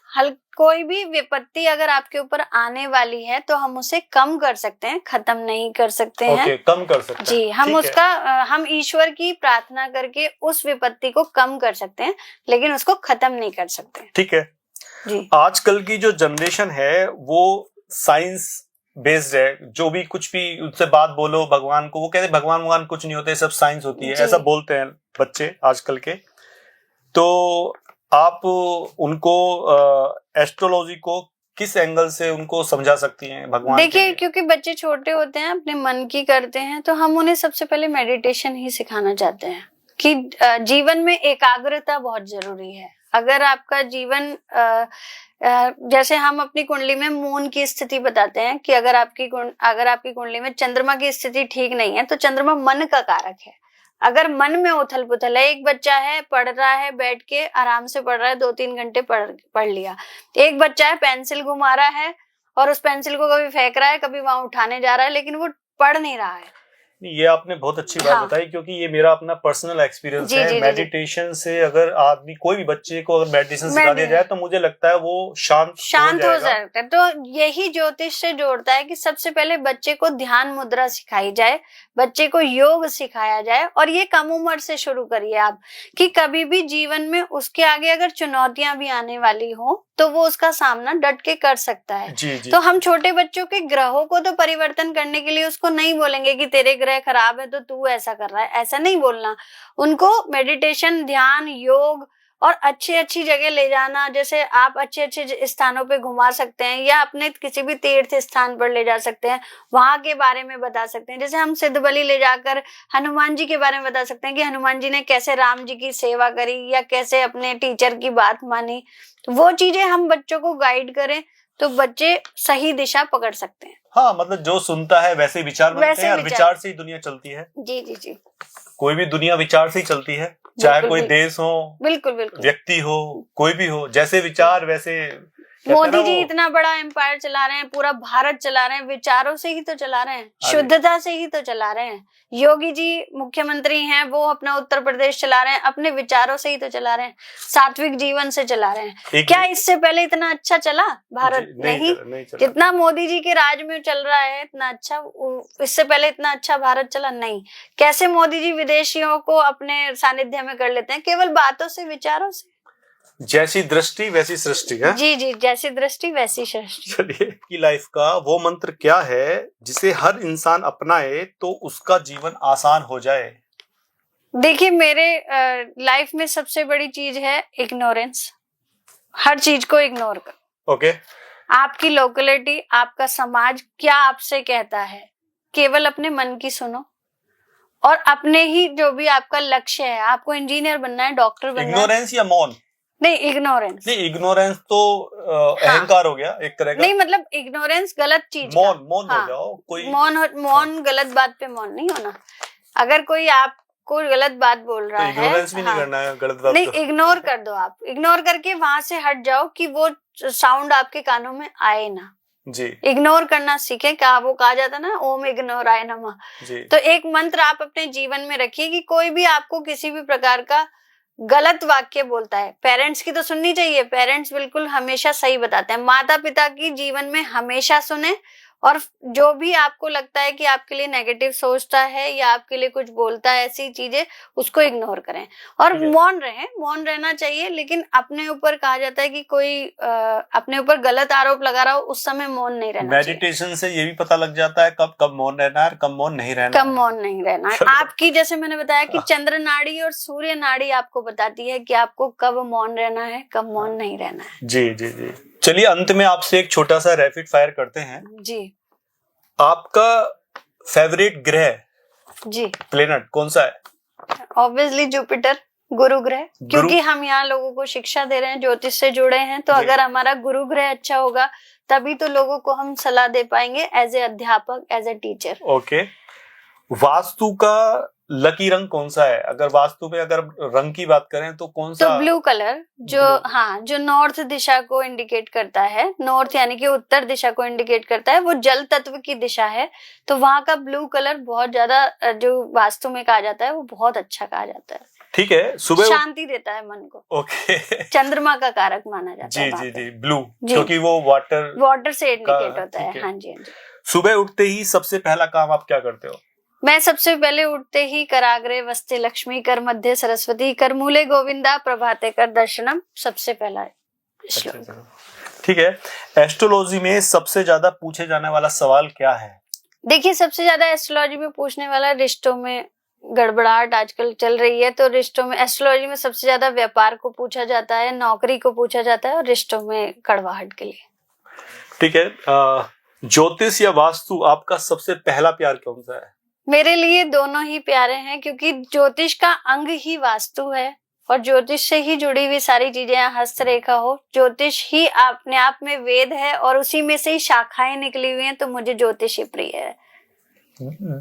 Speaker 2: कोई भी विपत्ति अगर आपके ऊपर आने वाली है तो हम उसे कम कर सकते हैं, खत्म नहीं कर सकते हैं।
Speaker 1: कम कर सकते हैं।
Speaker 2: जी, हम ईश्वर की प्रार्थना करके उस विपत्ति को कम कर सकते हैं, लेकिन उसको खत्म नहीं कर सकते।
Speaker 1: ठीक है जी। आजकल की जो जनरेशन है वो साइंस बेस्ड है। जो भी कुछ भी उससे बात बोलो भगवान को, वो कहते हैं भगवान कुछ नहीं होते, सब साइंस होती है, ऐसा बोलते हैं बच्चे आजकल के। तो आप उनको एस्ट्रोलॉजी को किस एंगल से उनको समझा सकती हैं भगवान?
Speaker 2: देखिए, क्योंकि बच्चे छोटे होते हैं, अपने मन की करते हैं, तो हम उन्हें सबसे पहले मेडिटेशन ही सिखाना चाहते हैं कि जीवन में एकाग्रता बहुत जरूरी है। अगर आपका जीवन जैसे हम अपनी कुंडली में मून की स्थिति बताते हैं कि अगर आपकी कुंडली में चंद्रमा की स्थिति ठीक नहीं है, तो चंद्रमा मन का कारक है। अगर मन में उथल पुथल है, एक बच्चा है पढ़ रहा है, बैठ के आराम से पढ़ रहा है, 2-3 घंटे पढ़ लिया। एक बच्चा है पेंसिल घुमा रहा है और उस पेंसिल को कभी फेंक रहा है, कभी वहां उठाने जा रहा है, लेकिन वो पढ़ नहीं रहा है।
Speaker 1: ये आपने बहुत अच्छी बात बताई, क्योंकि ये मेरा अपना पर्सनल एक्सपीरियंस है। मेडिटेशन से अगर आदमी, कोई भी बच्चे को अगर मेडिटेशन सिखा दिया जाए तो मुझे लगता है वो शांत हो जाएगा।
Speaker 2: तो यही ज्योतिष से जोड़ता है कि सबसे पहले बच्चे को ध्यान मुद्रा सिखाई जाए, बच्चे को योग सिखाया जाए, और ये कम उम्र से शुरू करिए आप, कि कभी भी जीवन में उसके आगे अगर चुनौतियां भी आने वाली हो तो वो उसका सामना डट के कर सकता है।
Speaker 1: जी।
Speaker 2: तो हम छोटे बच्चों के ग्रहों को तो परिवर्तन करने के लिए उसको नहीं बोलेंगे कि तेरे ग्रह खराब है तो तू ऐसा कर रहा है, ऐसा नहीं बोलना। उनको मेडिटेशन, ध्यान, योग और अच्छी अच्छी जगह ले जाना, जैसे आप अच्छे अच्छे स्थानों पे घुमा सकते हैं या अपने किसी भी तीर्थ स्थान पर ले जा सकते हैं, वहां के बारे में बता सकते हैं। जैसे हम सिद्धबली ले जाकर हनुमान जी के बारे में बता सकते हैं कि हनुमान जी ने कैसे राम जी की सेवा करी या कैसे अपने टीचर की बात मानी। तो वो चीजें हम बच्चों को गाइड करें तो बच्चे सही दिशा पकड़ सकते हैं।
Speaker 1: हाँ, मतलब जो सुनता है वैसे विचार बनते
Speaker 2: वैसे
Speaker 1: हैं, और
Speaker 2: विचार।
Speaker 1: विचार से ही दुनिया चलती है।
Speaker 2: जी जी जी,
Speaker 1: कोई भी दुनिया विचार से ही चलती है, चाहे
Speaker 2: बिल्कुल,
Speaker 1: कोई
Speaker 2: बिल्कुल।
Speaker 1: देश हो,
Speaker 2: बिल्कुल बिल्कुल।
Speaker 1: व्यक्ति हो, कोई भी हो, जैसे विचार वैसे। कहते हैं ना
Speaker 2: मोदी जी
Speaker 1: वो-
Speaker 2: इतना बड़ा एम्पायर चला रहे हैं, पूरा भारत चला रहे हैं, विचारों से ही तो चला रहे हैं,
Speaker 1: अरे।
Speaker 2: शुद्धता से ही तो चला रहे हैं। योगी जी मुख्यमंत्री हैं, वो अपना उत्तर प्रदेश चला रहे हैं, अपने विचारों से ही तो चला रहे हैं, सात्विक जीवन से चला रहे हैं। क्या इससे पहले इतना अच्छा चला भारत? नहीं
Speaker 1: चला।
Speaker 2: जितना मोदी जी के राज में चल रहा है इतना अच्छा, इससे पहले इतना अच्छा भारत चला नहीं। कैसे मोदी जी विदेशियों को अपने सानिध्य में कर लेते हैं? केवल बातों से, विचारों से।
Speaker 1: जैसी दृष्टि वैसी सृष्टि है।
Speaker 2: जी जी, जैसी दृष्टि वैसी सृष्टि।
Speaker 1: चलिए, की लाइफ का वो मंत्र क्या है जिसे हर इंसान अपनाए तो उसका जीवन आसान हो जाए?
Speaker 2: देखिए, मेरे लाइफ में सबसे बड़ी चीज है इग्नोरेंस। हर चीज को इग्नोर कर।
Speaker 1: ओके।
Speaker 2: आपकी लोकेलिटी, आपका समाज क्या आपसे कहता है, केवल अपने मन की सुनो और अपने ही जो भी आपका लक्ष्य है, आपको इंजीनियर बनना है, डॉक्टर बनना है।
Speaker 1: इग्नोरेंस या मौन?
Speaker 2: नहीं, इग्नोरेंस।
Speaker 1: नहीं, इग्नोरेंस तो अहंकार हो गया एक तरह का।
Speaker 2: नहीं, मतलब इग्नोरेंस गलत चीज का।
Speaker 1: मौन हो जाओ कोई।
Speaker 2: मौन गलत बात पे मौन नहीं होना। अगर कोई आपको गलत बात बोल रहा है,
Speaker 1: इग्नोरेंस भी नहीं करना है गलत बात
Speaker 2: नहीं,
Speaker 1: को।
Speaker 2: इग्नोर कर दो। आप इग्नोर करके वहां से हट जाओ कि वो साउंड आपके कानों में आए ना।
Speaker 1: जी
Speaker 2: इग्नोर करना सीखे। क्या वो कहा जाता ना, ओम इग्नोर आय नमः।
Speaker 1: जी।
Speaker 2: तो एक मंत्र आप अपने जीवन में रखिए कि कोई भी आपको किसी भी प्रकार का गलत वाक्य बोलता है, पेरेंट्स की तो सुननी चाहिए, पेरेंट्स बिल्कुल हमेशा सही बताते हैं। माता पिता की जीवन में हमेशा सुने, और जो भी आपको लगता है कि आपके लिए नेगेटिव सोचता है या आपके लिए कुछ बोलता है, ऐसी चीजें, उसको इग्नोर करें और मौन रहें। मौन रहना चाहिए, लेकिन अपने ऊपर कहा जाता है कि कोई अपने ऊपर गलत आरोप लगा रहा हो, उस समय मौन नहीं रहना चाहिए।
Speaker 1: मेडिटेशन से ये भी पता लग जाता है कब कब मौन रहना है, कब मौन नहीं रहना है।
Speaker 2: कब मौन नहीं रहना है। आपकी, जैसे मैंने बताया कि चंद्र नाड़ी और सूर्य नाड़ी आपको बताती है कि आपको कब मौन रहना है, कब मौन नहीं रहना है।
Speaker 1: जी जी जी। चलिए, अंत में आपसे एक छोटा सा रैपिड फायर करते हैं।
Speaker 2: जी।
Speaker 1: आपका फेवरेट ग्रह,
Speaker 2: जी,
Speaker 1: प्लेनेट कौन सा है?
Speaker 2: ऑब्वियसली जुपिटर, गुरु ग्रह, क्योंकि हम यहाँ लोगों को शिक्षा दे रहे हैं, ज्योतिष से जुड़े हैं, तो अगर हमारा गुरु ग्रह अच्छा होगा तभी तो लोगों को हम सलाह दे पाएंगे एज ए अध्यापक, as a teacher.
Speaker 1: Okay. Vastu का लकी रंग कौन सा है? अगर वास्तु में अगर रंग की बात करें तो कौन सा?
Speaker 2: तो ब्लू कलर, जो हाँ, जो नॉर्थ दिशा को इंडिकेट करता है, नॉर्थ यानी कि उत्तर दिशा को इंडिकेट करता है, वो जल तत्व की दिशा है, तो वहाँ का ब्लू कलर बहुत ज्यादा, जो वास्तु में कहा जाता है, वो बहुत अच्छा कहा जाता है।
Speaker 1: ठीक है। सुबह
Speaker 2: शांति देता है मन को।
Speaker 1: ओके।
Speaker 2: चंद्रमा का कारक माना जाता है।
Speaker 1: जी जी जी, ब्लू,
Speaker 2: जी।
Speaker 1: क्योंकि वो वाटर
Speaker 2: से इंडिकेट होता है। हाँ जी, हाँ जी।
Speaker 1: सुबह उठते ही सबसे पहला काम आप क्या करते हो?
Speaker 2: मैं सबसे पहले उठते ही कराग्रे वस्ते लक्ष्मी, कर मध्य सरस्वती, कर मूले गोविंदा, प्रभाते कर दर्शनम, सबसे पहला श्लोक।
Speaker 1: ठीक है। एस्ट्रोलॉजी में सबसे ज्यादा पूछे जाने वाला सवाल क्या है?
Speaker 2: देखिए, सबसे ज्यादा एस्ट्रोलॉजी में पूछने वाला, रिश्तों में गड़बड़ाहट आजकल चल रही है, तो रिश्तों में, एस्ट्रोलॉजी में सबसे ज्यादा व्यापार को पूछा जाता है, नौकरी को पूछा जाता है, और रिश्तों में कड़वाहट के लिए।
Speaker 1: ठीक है। ज्योतिष या वास्तु, आपका सबसे पहला प्यार कौन सा है?
Speaker 2: मेरे लिए दोनों ही प्यारे हैं, क्योंकि ज्योतिष का अंग ही वास्तु है, और ज्योतिष से ही जुड़ी हुई सारी चीजें, हस्तरेखा हो, ज्योतिष ही अपने आप में वेद है, और उसी में से ही शाखाएं निकली हुई हैं, तो मुझे ज्योतिष ही प्रिय है।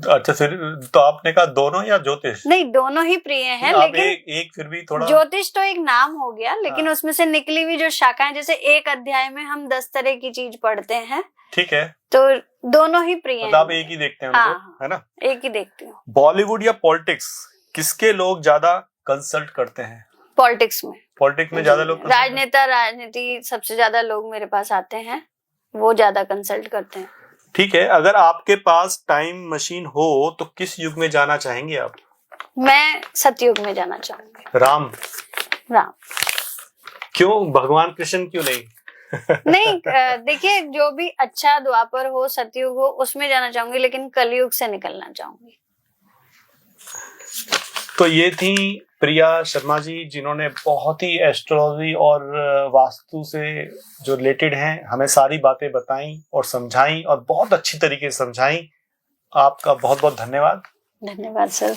Speaker 1: अच्छा, फिर तो आपने कहा दोनों या ज्योतिष?
Speaker 2: नहीं, दोनों ही प्रिय हैं, लेकिन
Speaker 1: एक फिर भी थोड़ा।
Speaker 2: ज्योतिष तो एक नाम हो गया, लेकिन उसमें से निकली हुई जो शाखाएं, जैसे एक अध्याय में हम 10 तरह की चीज पढ़ते हैं।
Speaker 1: ठीक है।
Speaker 2: तो दोनों ही प्रिय हैं।
Speaker 1: आप एक ही देखते हैं उनको,
Speaker 2: हाँ,
Speaker 1: है ना?
Speaker 2: एक ही देखती हूँ।
Speaker 1: बॉलीवुड या पॉलिटिक्स, किसके लोग ज्यादा कंसल्ट करते हैं?
Speaker 2: पॉलिटिक्स में।
Speaker 1: पॉलिटिक्स में ज्यादा लोग
Speaker 2: राजनीति सबसे ज्यादा लोग मेरे पास आते हैं, वो ज्यादा कंसल्ट करते हैं।
Speaker 1: ठीक है। अगर आपके पास टाइम मशीन हो तो किस युग में जाना चाहेंगे आप?
Speaker 2: मैं सतयुग में जाना चाहूंगी।
Speaker 1: राम? क्यों? भगवान कृष्ण क्यों नहीं?
Speaker 2: नहीं, देखिए, जो भी अच्छा द्वापर हो, सतयुग हो, उसमें जाना चाहूंगी, लेकिन कलयुग से निकलना चाहूंगी।
Speaker 1: तो ये थी प्रिया शर्मा जी, जिन्होंने बहुत ही एस्ट्रोलॉजी और वास्तु से जो रिलेटेड हैं हमें सारी बातें बताई और समझाई और बहुत अच्छी तरीके से समझाई। आपका बहुत बहुत धन्यवाद।
Speaker 2: धन्यवाद सर।